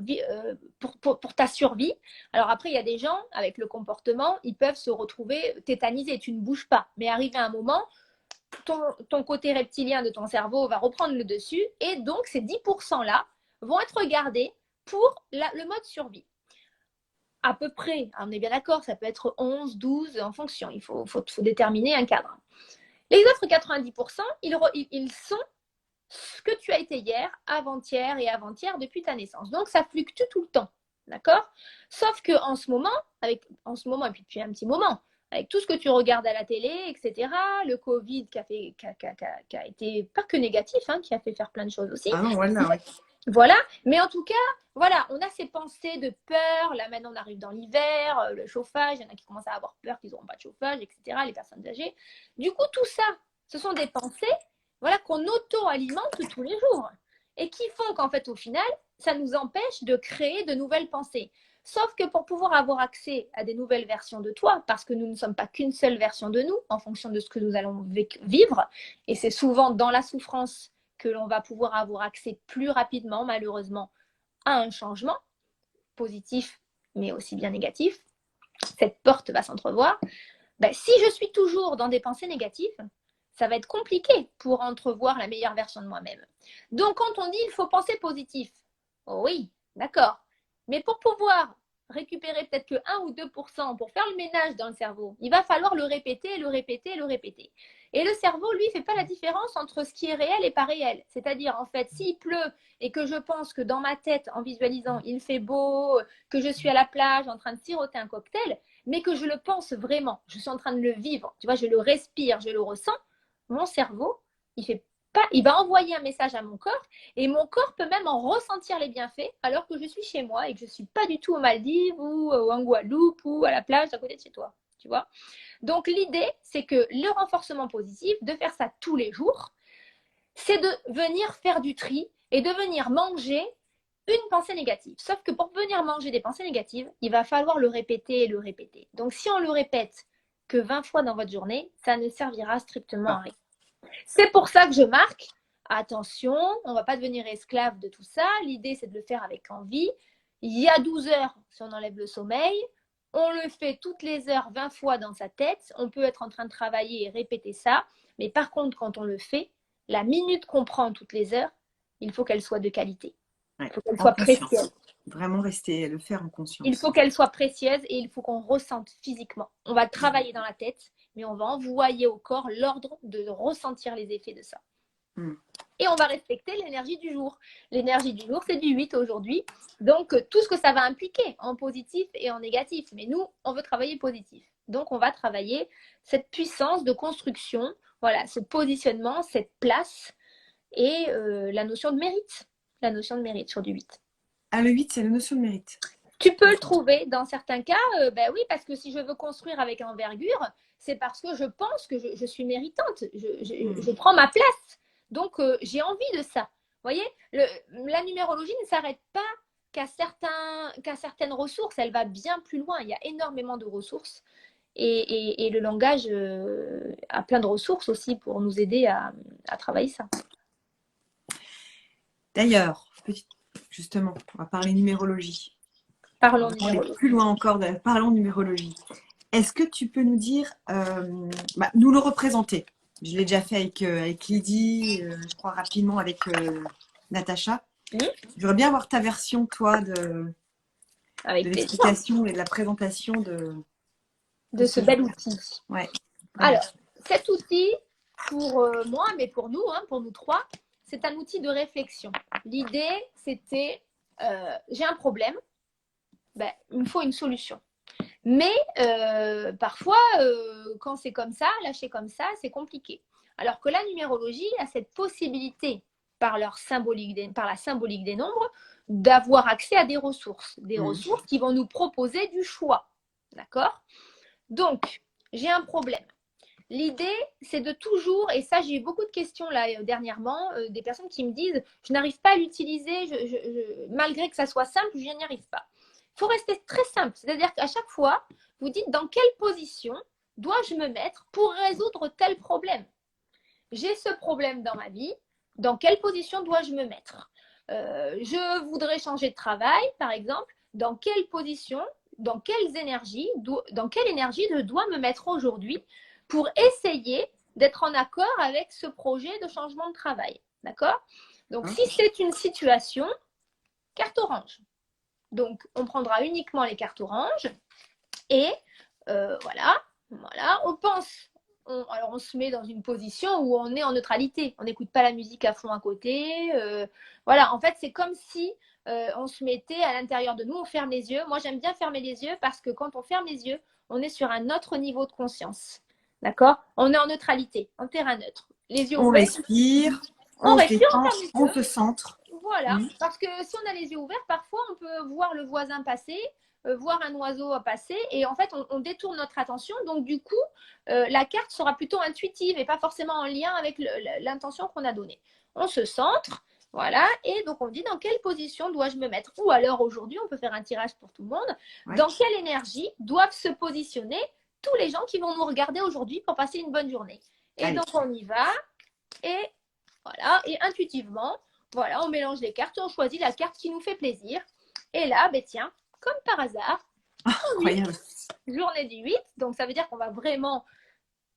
pour ta survie. Alors après, il y a des gens, avec le comportement, ils peuvent se retrouver tétanisés. Tu ne bouges pas. Mais arrivé à un moment, ton côté reptilien de ton cerveau va reprendre le dessus. Et donc, ces 10%-là vont être gardés pour le mode survie. À peu près, on est bien d'accord, ça peut être 11, 12 en fonction. Il faut déterminer un cadre. Les autres 90%, ils sont ce que tu as été hier, avant-hier et avant-hier depuis ta naissance. Donc, ça fluctue tout le temps. D'accord? Sauf qu'en ce moment, et puis depuis un petit moment, avec tout ce que tu regardes à la télé, etc., le Covid qui a été pas que négatif, hein, qui a fait faire plein de choses aussi. Ah non, voilà, ouais. Voilà, mais en tout cas, voilà, on a ces pensées de peur. Là, maintenant, on arrive dans l'hiver, le chauffage, il y en a qui commencent à avoir peur qu'ils n'auront pas de chauffage, etc., les personnes âgées. Du coup, tout ça, ce sont des pensées voilà, qu'on auto-alimente tous les jours et qui font qu'en fait, au final, ça nous empêche de créer de nouvelles pensées. Sauf que pour pouvoir avoir accès à des nouvelles versions de toi, parce que nous ne sommes pas qu'une seule version de nous en fonction de ce que nous allons vivre, et c'est souvent dans la souffrance que l'on va pouvoir avoir accès plus rapidement, malheureusement, à un changement positif, mais aussi bien négatif, cette porte va s'entrevoir. Ben, si je suis toujours dans des pensées négatives, ça va être compliqué pour entrevoir la meilleure version de moi-même. Donc, quand on dit il faut penser positif, oh oui, d'accord. Mais pour pouvoir récupérer peut-être que 1 ou 2% pour faire le ménage dans le cerveau, il va falloir le répéter, le répéter, le répéter. Et le cerveau, lui, ne fait pas la différence entre ce qui est réel et pas réel. C'est-à-dire, en fait, s'il pleut et que je pense que dans ma tête, en visualisant, il fait beau, que je suis à la plage en train de siroter un cocktail, mais que je le pense vraiment, je suis en train de le vivre, tu vois, je le respire, je le ressens, mon cerveau, il va envoyer un message à mon corps et mon corps peut même en ressentir les bienfaits alors que je suis chez moi et que je ne suis pas du tout aux Maldives ou en Guadeloupe ou à la plage à côté de chez toi, tu vois. Donc l'idée, c'est que le renforcement positif, de faire ça tous les jours, c'est de venir faire du tri et de venir manger une pensée négative. Sauf que pour venir manger des pensées négatives, il va falloir le répéter et le répéter. Donc si on le répète que 20 fois dans votre journée, ça ne servira strictement à rien. C'est pour ça que je marque, attention, on ne va pas devenir esclave de tout ça. L'idée, c'est de le faire avec envie. Il y a 12 heures, si on enlève le sommeil. On le fait toutes les heures, 20 fois dans sa tête. On peut être en train de travailler et répéter ça. Mais par contre, quand on le fait, la minute qu'on prend toutes les heures, il faut qu'elle soit de qualité. Il faut qu'elle soit précieuse. Vraiment le faire en conscience. Il faut qu'elle soit précieuse et il faut qu'on ressente physiquement. On va travailler dans la tête, mais on va envoyer au corps l'ordre de ressentir les effets de ça. Et on va respecter l'énergie du jour. L'énergie du jour, c'est du 8 aujourd'hui. Donc, tout ce que ça va impliquer en positif et en négatif. Mais nous, on veut travailler positif. Donc, on va travailler cette puissance de construction, voilà, ce positionnement, cette place et la notion de mérite. La notion de mérite sur du 8. Ah, le 8, c'est la notion de mérite. Tu peux le trouver dans certains cas, ben oui, parce que si je veux construire avec envergure, c'est parce que je pense que je suis méritante, je prends ma place. Donc, j'ai envie de ça. Vous voyez, la numérologie ne s'arrête pas qu'à certaines ressources, elle va bien plus loin. Il y a énormément de ressources et le langage a plein de ressources aussi pour nous aider à travailler ça. D'ailleurs, justement, on va parler numérologie. Parlons numérologie. Plus loin encore, parlons numérologie. Est-ce que tu peux nous dire, nous le représenter? Je l'ai déjà fait avec Lydie, je crois rapidement avec Natacha. J'aimerais bien avoir ta version, toi, de l'explication et de la présentation de ce bel outil. Ouais. Alors, cet outil, pour moi, mais pour nous, pour nous trois, c'est un outil de réflexion. L'idée, c'était, j'ai un problème, il me faut une solution. Mais parfois, quand c'est comme ça, lâcher comme ça, c'est compliqué. Alors que la numérologie a cette possibilité, par la symbolique des nombres, d'avoir accès à des ressources qui vont nous proposer du choix. D'accord? Donc, j'ai un problème. L'idée, c'est de toujours, et ça j'ai eu beaucoup de questions là dernièrement, des personnes qui me disent je n'arrive pas à l'utiliser, malgré que ça soit simple, je n'y arrive pas. Il faut rester très simple, c'est-à-dire qu'à chaque fois, vous dites dans quelle position dois-je me mettre pour résoudre tel problème. J'ai ce problème dans ma vie, dans quelle position dois-je me mettre? Je voudrais changer de travail, par exemple, dans quelle position, dans quelle énergie je dois me mettre aujourd'hui pour essayer d'être en accord avec ce projet de changement de travail. D'accord? Donc, si c'est une situation, carte orange. Donc, on prendra uniquement les cartes oranges et voilà, on pense. Alors, on se met dans une position où on est en neutralité. On n'écoute pas la musique à fond à côté. Voilà, en fait, c'est comme si on se mettait à l'intérieur de nous, on ferme les yeux. Moi, j'aime bien fermer les yeux parce que quand on ferme les yeux, on est sur un autre niveau de conscience. D'accord? On est en neutralité, en terrain neutre. Les yeux On ouverts. respire, On se respire, détend, on se centre. Voilà, parce que si on a les yeux ouverts, parfois on peut voir le voisin passer, voir un oiseau passer, et en fait on détourne notre attention. Donc du coup, la carte sera plutôt intuitive et pas forcément en lien avec l'intention qu'on a donnée. On se centre, voilà, et donc on dit dans quelle position dois-je me mettre. Ou alors aujourd'hui, on peut faire un tirage pour tout le monde. Ouais. Dans quelle énergie doivent se positionner tous les gens qui vont nous regarder aujourd'hui pour passer une bonne journée. Et allez, donc on y va, et voilà, et intuitivement, voilà, on mélange les cartes, on choisit la carte qui nous fait plaisir. Et là, ben tiens, comme par hasard, incroyable. Journée du 8, donc ça veut dire qu'on va vraiment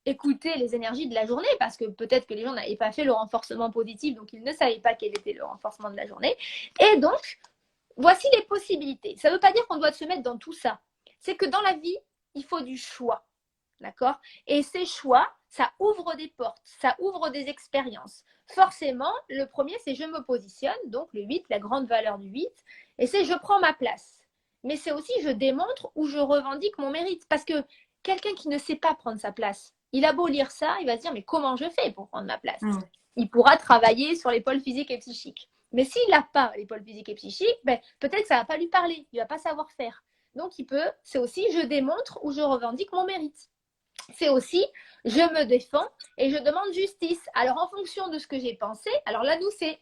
écouter les énergies de la journée, parce que peut-être que les gens n'avaient pas fait le renforcement positif, donc ils ne savaient pas quel était le renforcement de la journée. Et donc, voici les possibilités. Ça ne veut pas dire qu'on doit se mettre dans tout ça. C'est que dans la vie, il faut du choix. D'accord? Et ces choix, ça ouvre des portes, ça ouvre des expériences. Forcément, le premier, c'est je me positionne, donc le 8, la grande valeur du 8, et c'est je prends ma place. Mais c'est aussi je démontre ou je revendique mon mérite. Parce que quelqu'un qui ne sait pas prendre sa place, il a beau lire ça, il va se dire mais comment je fais pour prendre ma place? Il pourra travailler sur les pôles physiques et psychiques. Mais s'il n'a pas les pôles physiques et psychiques, ben, peut-être que ça ne va pas lui parler, il ne va pas savoir faire. Donc c'est aussi je démontre ou je revendique mon mérite. C'est aussi je me défends et je demande justice. Alors en fonction de ce que j'ai pensé, alors là nous c'est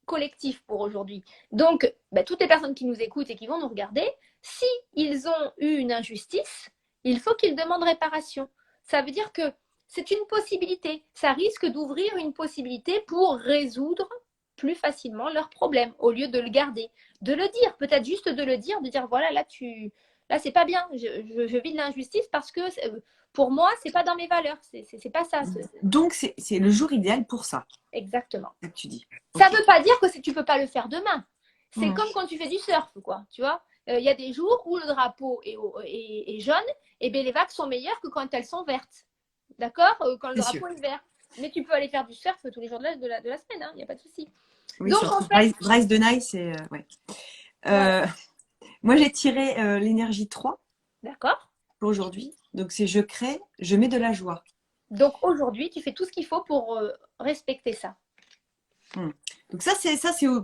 collectif pour aujourd'hui. Donc toutes les personnes qui nous écoutent et qui vont nous regarder, si ils ont eu une injustice, il faut qu'ils demandent réparation. Ça veut dire que c'est une possibilité. Ça risque d'ouvrir une possibilité pour résoudre plus facilement leurs problèmes au lieu de le garder. De le dire, peut-être juste de le dire, de dire voilà, là c'est pas bien, je vis de l'injustice parce que pour moi, c'est pas dans mes valeurs, c'est pas ça. Donc c'est le jour idéal pour ça. Exactement. C'est ce que tu dis. Ça veut pas dire que tu peux pas le faire demain. C'est comme quand tu fais du surf, quoi, tu vois. Il y a des jours où le drapeau est jaune, et bien les vagues sont meilleures que quand elles sont vertes. D'accord? Quand le drapeau est vert. Mais tu peux aller faire du surf tous les jours de la semaine, il n'y a pas de souci. Oui, donc, en fait, Bryce Denay, c'est... ouais. Moi, j'ai tiré l'énergie 3. D'accord. Pour aujourd'hui. Donc, c'est je crée, je mets de la joie. Donc, aujourd'hui, tu fais tout ce qu'il faut pour respecter ça. Donc, ça, c'est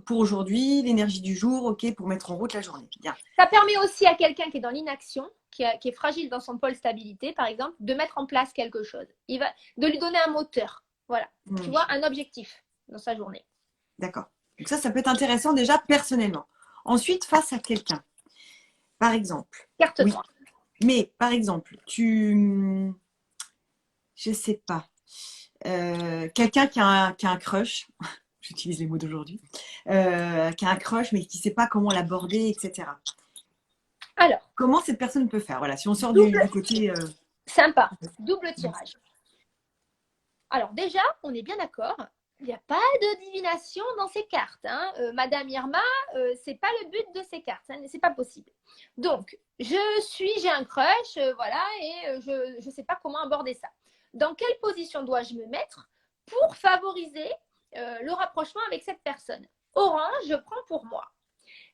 pour aujourd'hui, l'énergie du jour, ok, pour mettre en route la journée. Bien. Ça permet aussi à quelqu'un qui est dans l'inaction, qui est fragile dans son pôle stabilité, par exemple, de mettre en place quelque chose. De lui donner un moteur. Voilà. Tu vois, un objectif dans sa journée. D'accord. Donc, ça peut être intéressant déjà personnellement. Ensuite, face à quelqu'un. Par exemple. Carte 3. Mais, par exemple, je sais pas, quelqu'un qui a un crush, j'utilise les mots d'aujourd'hui, qui a un crush mais qui ne sait pas comment l'aborder, etc. Alors, comment cette personne peut faire? Voilà, si on sort du côté... Sympa, double tirage. Alors déjà, on est bien d'accord, il n'y a pas de divination dans ces cartes. Madame Irma, c'est pas le but de ces cartes, c'est pas possible. Donc, j'ai un crush, voilà, et je ne sais pas comment aborder ça. Dans quelle position dois-je me mettre pour favoriser le rapprochement avec cette personne? Orange, je prends pour moi.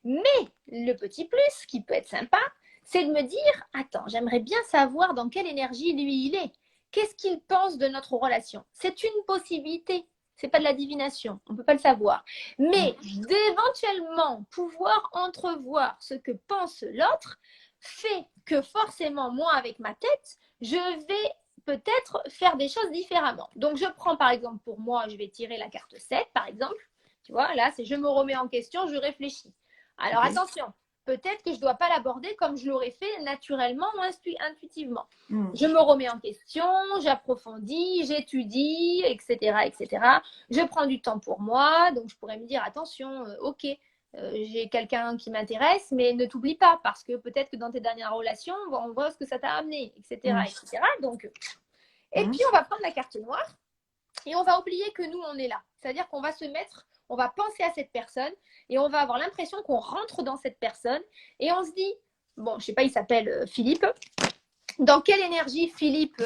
Mais le petit plus qui peut être sympa, c'est de me dire, attends, j'aimerais bien savoir dans quelle énergie lui il est. Qu'est-ce qu'il pense de notre relation? C'est une possibilité. C'est pas de la divination, on ne peut pas le savoir. Mais d'éventuellement pouvoir entrevoir ce que pense l'autre fait que forcément, moi, avec ma tête, je vais peut-être faire des choses différemment. Donc, je prends par exemple pour moi, je vais tirer la carte 7, par exemple. Tu vois, là, c'est je me remets en question, je réfléchis. Alors, attention, peut-être que je ne dois pas l'aborder comme je l'aurais fait naturellement ou intuitivement. Je me remets en question, j'approfondis, j'étudie, etc., etc. Je prends du temps pour moi, donc je pourrais me dire, attention, ok, j'ai quelqu'un qui m'intéresse, mais ne t'oublie pas, parce que peut-être que dans tes dernières relations, on voit ce que ça t'a amené, etc., etc. Donc, et puis, on va prendre la carte noire et on va oublier que nous, on est là. C'est-à-dire qu'on va se mettre, on va penser à cette personne et on va avoir l'impression qu'on rentre dans cette personne et on se dit, bon, je sais pas, il s'appelle Philippe. Dans quelle énergie, Philippe?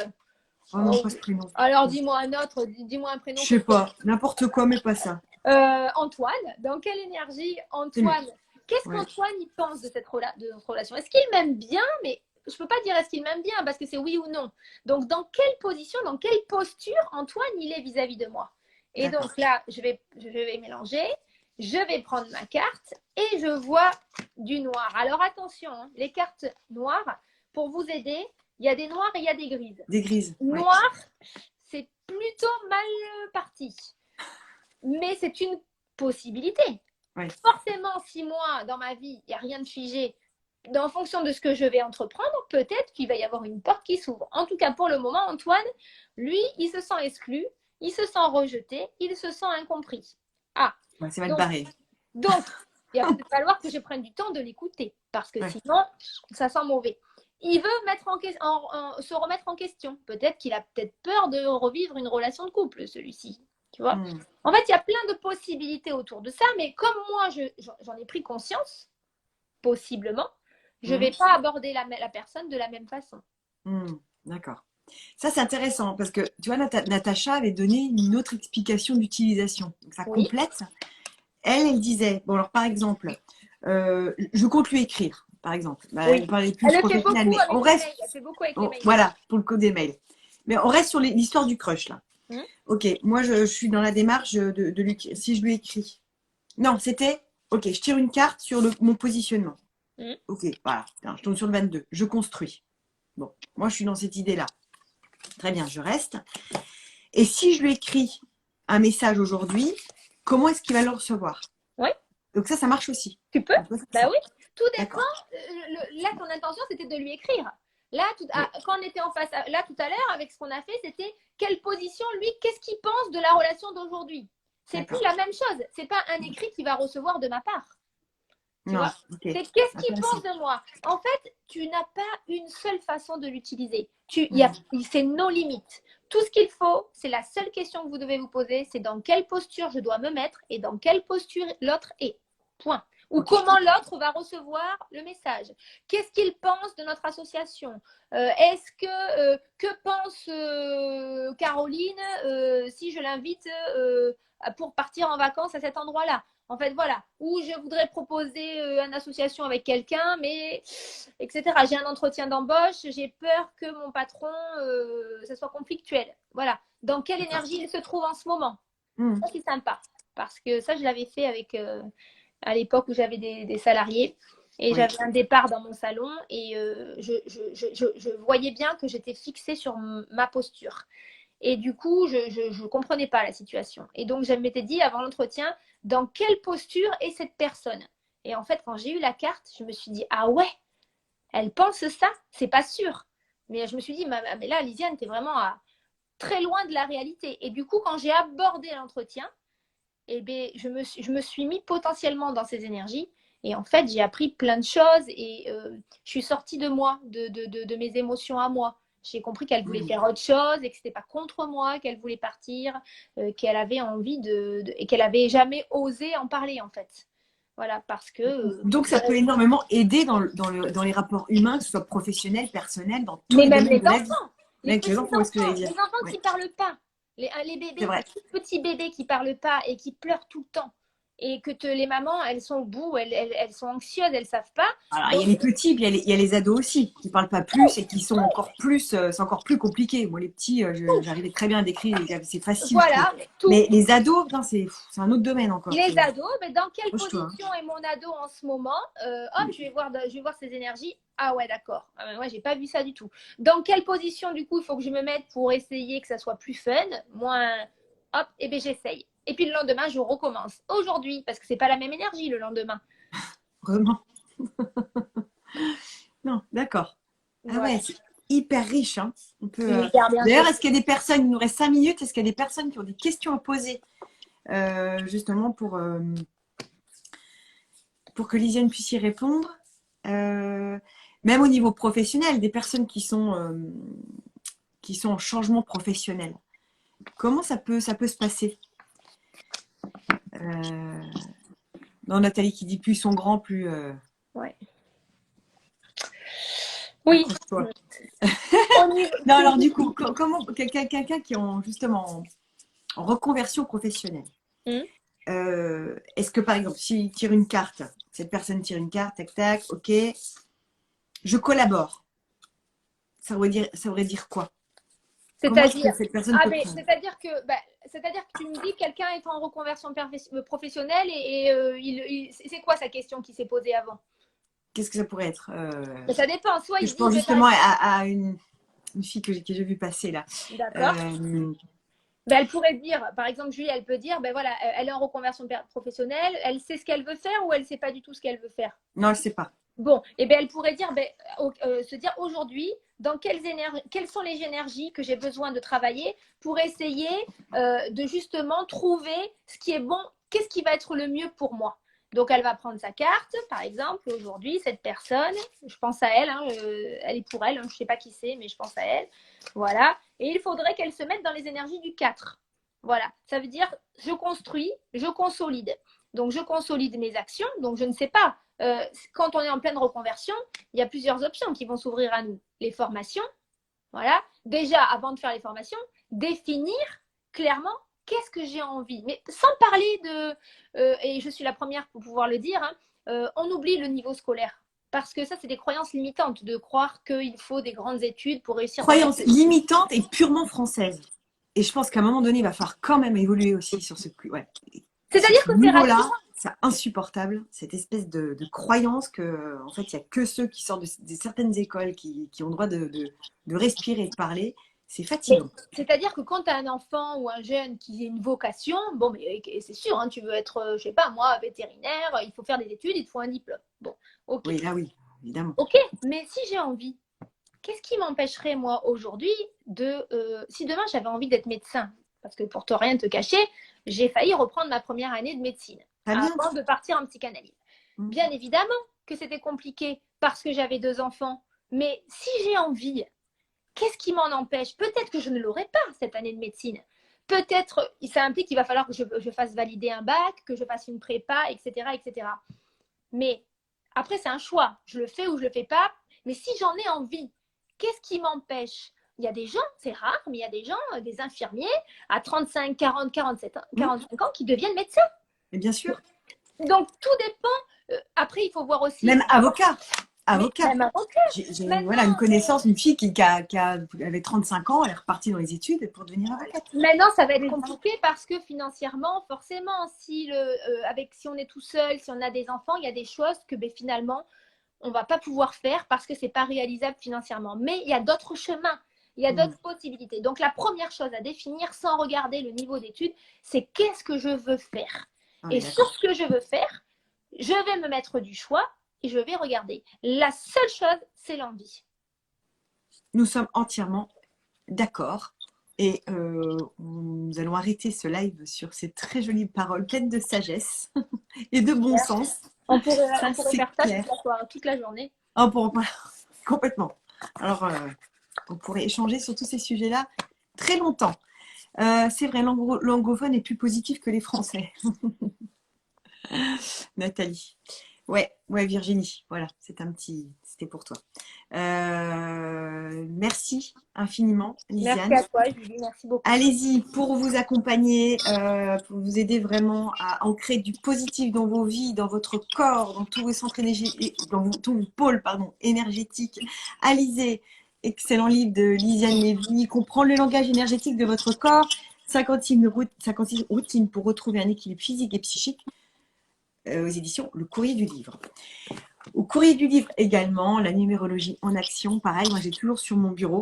Oh non, pas ce prénom. Alors, dis-moi un autre, dis-moi un prénom. Je sais pas, n'importe quoi, mais pas ça. Antoine. Dans quelle énergie, Antoine? Qu'est-ce qu'Antoine y pense de notre relation? Est-ce qu'il m'aime bien? Mais je ne peux pas dire est-ce qu'il m'aime bien parce que c'est oui ou non. Donc, dans quelle position, dans quelle posture Antoine il est vis-à-vis de moi? Et donc là, je vais mélanger. Je vais prendre ma carte et je vois du noir. Alors, attention, hein, les cartes noires, pour vous aider, il y a des noirs et il y a des grises. Des grises. Noir, c'est plutôt mal parti. Mais c'est une possibilité. Forcément, si moi, dans ma vie, il n'y a rien de figé, en fonction de ce que je vais entreprendre, peut-être qu'il va y avoir une porte qui s'ouvre. En tout cas, pour le moment, Antoine, lui, il se sent exclu, il se sent rejeté, il se sent incompris. Ah, c'est mal barré. Donc, il va falloir que je prenne du temps de l'écouter, parce que sinon, ça sent mauvais. Il veut se remettre en question. Peut-être qu'il a peut-être peur de revivre une relation de couple, celui-ci. Tu vois, en fait, il y a plein de possibilités autour de ça, mais comme moi, j'en ai pris conscience, possiblement, je ne vais pas aborder la personne de la même façon. D'accord. Ça, c'est intéressant parce que, tu vois, Natacha avait donné une autre explication d'utilisation. Donc, ça complète. Elle disait, bon, alors par exemple, je compte lui écrire, par exemple. Elle parlait plus professionnel, mais on reste. Elle fait beaucoup avec les mails. Voilà, pour le code des mails. Mais on reste sur l'histoire du crush, là. Ok, moi je suis dans la démarche de lui, si je lui écris. Non, c'était, ok, je tire une carte sur mon positionnement. Ok, voilà, je tourne sur le 22, je construis. Bon, moi je suis dans cette idée-là. Très bien, je reste. Et si je lui écris un message aujourd'hui, comment est-ce qu'il va le recevoir? Oui. Donc ça marche aussi. Tu peux? Bah oui, tout dépend. Là, ton intention, c'était de lui écrire. Là, quand on était en face, là tout à l'heure, avec ce qu'on a fait, c'était quelle position, lui, qu'est-ce qu'il pense de la relation d'aujourd'hui? C'est plus la même chose. C'est pas un écrit qu'il va recevoir de ma part. Tu vois, c'est qu'est-ce qu'il pense de moi? En fait, tu n'as pas une seule façon de l'utiliser. C'est nos limites. Tout ce qu'il faut, c'est la seule question que vous devez vous poser, c'est dans quelle posture je dois me mettre et dans quelle posture l'autre est. Point. Ou comment l'autre va recevoir le message. Qu'est-ce qu'il pense de notre association? Que pense Caroline si je l'invite pour partir en vacances à cet endroit-là? En fait, voilà. Ou je voudrais proposer une association avec quelqu'un, mais etc. J'ai un entretien d'embauche, j'ai peur que mon patron, ça soit conflictuel. Voilà. Dans quelle énergie il se trouve en ce moment? Ça, c'est sympa. Parce que ça, je l'avais fait avec... à l'époque où j'avais des salariés et j'avais un départ dans mon salon et je voyais bien que j'étais fixée sur ma posture. Et du coup, je ne comprenais pas la situation. Et donc, je m'étais dit avant l'entretien, dans quelle posture est cette personne? Et en fait, quand j'ai eu la carte, je me suis dit, ah ouais, elle pense ça? C'est pas sûr. Mais je me suis dit, mais là, Lisiane, tu es vraiment très loin de la réalité. Et du coup, quand j'ai abordé l'entretien, eh bien, je me suis mis potentiellement dans ces énergies. Et en fait, j'ai appris plein de choses et je suis sortie de moi, de mes émotions à moi. J'ai compris qu'elle voulait faire autre chose et que ce n'était pas contre moi qu'elle voulait partir, qu'elle avait envie et qu'elle n'avait jamais osé en parler, en fait. Voilà, parce que... Donc, ça peut énormément aider dans les rapports humains, que ce soit professionnel, personnel, dans tous les domaines de la vie. Les enfants, les enfants qui ne parlent pas. Les bébés, les petits bébés qui ne parlent pas et qui pleurent tout le temps. et que les mamans, elles sont au bout, elles sont anxieuses, elles savent pas. Alors, il y Donc, a les petits, puis il y a les ados aussi, qui ne parlent pas plus et qui sont encore plus, c'est encore plus compliqué. Moi, les petits, j'arrivais très bien à décrire, c'est facile, je trouve. voilà, tout. Mais les ados, putain, c'est un autre domaine encore. Les ados, mais dans quelle Accroche-toi, hein. position est mon ado en ce moment? Hop, je vais voir ses énergies. Ah ouais, d'accord. Ah, moi, j'ai pas vu ça du tout. Dans quelle position, du coup, il faut que je me mette pour essayer que ça soit plus fun, moins. Hop, et bien j'essaye. Et puis le lendemain, je recommence. Aujourd'hui, parce que c'est pas la même énergie le lendemain. Vraiment. Non, d'accord. Ah Voilà. ouais, c'est hyper riche, hein. On peut, Hyper bien D'ailleurs, fait. est-ce qu'il y a des personnes, il nous reste 5 minutes, est-ce qu'il y a des personnes qui ont des questions à poser justement pour que Lisiane puisse y répondre? Même au niveau professionnel, des personnes qui sont en changement professionnel. Comment ça peut se passer? Non, Nathalie qui dit plus ils sont grands, plus. Ouais. Oui. Accroche-toi. Non, alors du coup, comment quelqu'un qui est justement en reconversion professionnelle, est-ce que par exemple, s'il tire une carte, cette personne tire une carte, tac tac, ok, je collabore. Ça voudrait dire quoi? C'est-à-dire, cette personne peut prendre? c'est-à-dire que tu me dis quelqu'un est en reconversion professionnelle et c'est quoi sa question qui s'est posée avant? Qu'est-ce que ça pourrait être? Ça dépend. Soit il Je dit, pense justement à une fille que j'ai vu passer là. d'accord. Elle pourrait dire, par exemple, Julie, elle peut dire, voilà, elle est en reconversion professionnelle, elle sait ce qu'elle veut faire ou elle ne sait pas du tout ce qu'elle veut faire? Non, elle ne sait pas. Bon, et elle pourrait dire, se dire aujourd'hui, quelles sont les énergies que j'ai besoin de travailler pour essayer de justement trouver ce qui est bon, qu'est-ce qui va être le mieux pour moi. Donc, elle va prendre sa carte, par exemple, aujourd'hui, cette personne, je pense à elle, hein, elle est pour elle, hein, je ne sais pas qui c'est, mais je pense à elle. Voilà. Et il faudrait qu'elle se mette dans les énergies du 4. Voilà. Ça veut dire, je construis, je consolide. Donc, je consolide mes actions. Donc, je ne sais pas. Quand on est en pleine reconversion, il y a plusieurs options qui vont s'ouvrir à nous. Les formations, voilà. Déjà, avant de faire les formations, définir clairement qu'est-ce que j'ai envie. Mais sans parler et je suis la première pour pouvoir le dire, hein, on oublie le niveau scolaire. Parce que ça, c'est des croyances limitantes de croire qu'il faut des grandes études pour réussir. Croyances limitantes et purement françaises. Et je pense qu'à un moment donné, il va falloir quand même évoluer aussi sur ce ouais. C'est-à-dire que c'est rassurant. C'est insupportable, cette espèce de croyance que, en fait, il n'y a que ceux qui sortent de certaines écoles qui ont le droit de respirer et de parler. C'est fatigant. C'est-à-dire que quand tu as un enfant ou un jeune qui a une vocation, bon, mais c'est sûr, hein, tu veux être, je sais pas moi, vétérinaire, il faut faire des études, il te faut un diplôme. Bon, ok. Oui, là oui, évidemment. Ok, mais si j'ai envie, qu'est-ce qui m'empêcherait moi aujourd'hui si demain j'avais envie d'être médecin, parce que pour rien te cacher, j'ai failli reprendre ma première année de médecine avant de partir en psychanalyse. Bien évidemment que c'était compliqué parce que j'avais 2 enfants, mais si j'ai envie, qu'est-ce qui m'en empêche? Peut-être que je ne l'aurai pas cette année de médecine. Peut-être, ça implique qu'il va falloir que je fasse valider un bac, que je fasse une prépa, etc., etc. Mais après, c'est un choix. Je le fais ou je le fais pas. Mais si j'en ai envie, qu'est-ce qui m'empêche? Il y a des gens, c'est rare, mais il y a des gens, des infirmiers à 35, 40, 47, 45 ans qui deviennent médecins. Et bien sûr. Donc, tout dépend. Après, il faut voir aussi… Même avocat. Même avocat. J'ai une connaissance, une fille qui avait 35 ans, elle est repartie dans les études pour devenir avocate. Maintenant, ça va être compliqué parce que financièrement, forcément, si on est tout seul, si on a des enfants, il y a des choses que finalement, on ne va pas pouvoir faire parce que ce n'est pas réalisable financièrement. Mais il y a d'autres chemins, il y a d'autres possibilités. Donc, la première chose à définir, sans regarder le niveau d'études, c'est qu'est-ce que je veux faire. Et sur ce que je veux faire, je vais me mettre du choix et je vais regarder. La seule chose, c'est l'envie. Nous sommes entièrement d'accord. Et nous allons arrêter ce live sur ces très jolies paroles pleines de sagesse et de bon sens. On pourrait faire ça toute la journée. Complètement. Alors, on pourrait échanger sur tous ces sujets-là très longtemps. C'est vrai, l'anglophone est plus positif que les Français. Nathalie. Ouais, Virginie. Voilà, c'est un petit c'était pour toi. Merci infiniment, Lisiane. Merci à toi, Julie. Merci beaucoup. Allez-y pour vous accompagner, pour vous aider vraiment à ancrer du positif dans vos vies, dans votre corps, dans tous vos centres énergétiques, dans tous vos pôles énergétiques. Alizez, excellent livre de Lisiane Lévy, comprendre le langage énergétique de votre corps, 56 routines pour retrouver un équilibre physique et psychique, aux éditions Le Courrier du Livre. Au Courrier du Livre également, la numérologie en action, pareil, moi j'ai toujours sur mon bureau.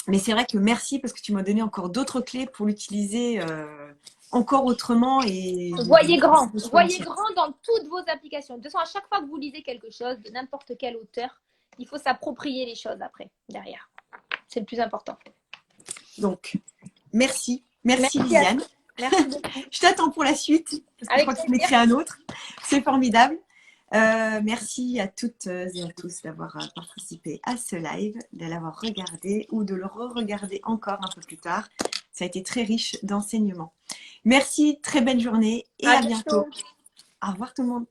Mais c'est vrai que merci parce que tu m'as donné encore d'autres clés pour l'utiliser encore autrement. Et voyez grand dans toutes vos applications. De toute façon, à chaque fois que vous lisez quelque chose de n'importe quel auteur, il faut s'approprier les choses après, derrière. C'est le plus important. Donc, merci Lisiane. Merci beaucoup. Je t'attends pour la suite parce que je crois que tu m'écris un autre. C'est formidable. Merci à toutes et à tous d'avoir participé à ce live, de l'avoir regardé ou de le re-regarder encore un peu plus tard. Ça a été très riche d'enseignements. Merci, très belle journée et à bientôt. Au revoir tout le monde.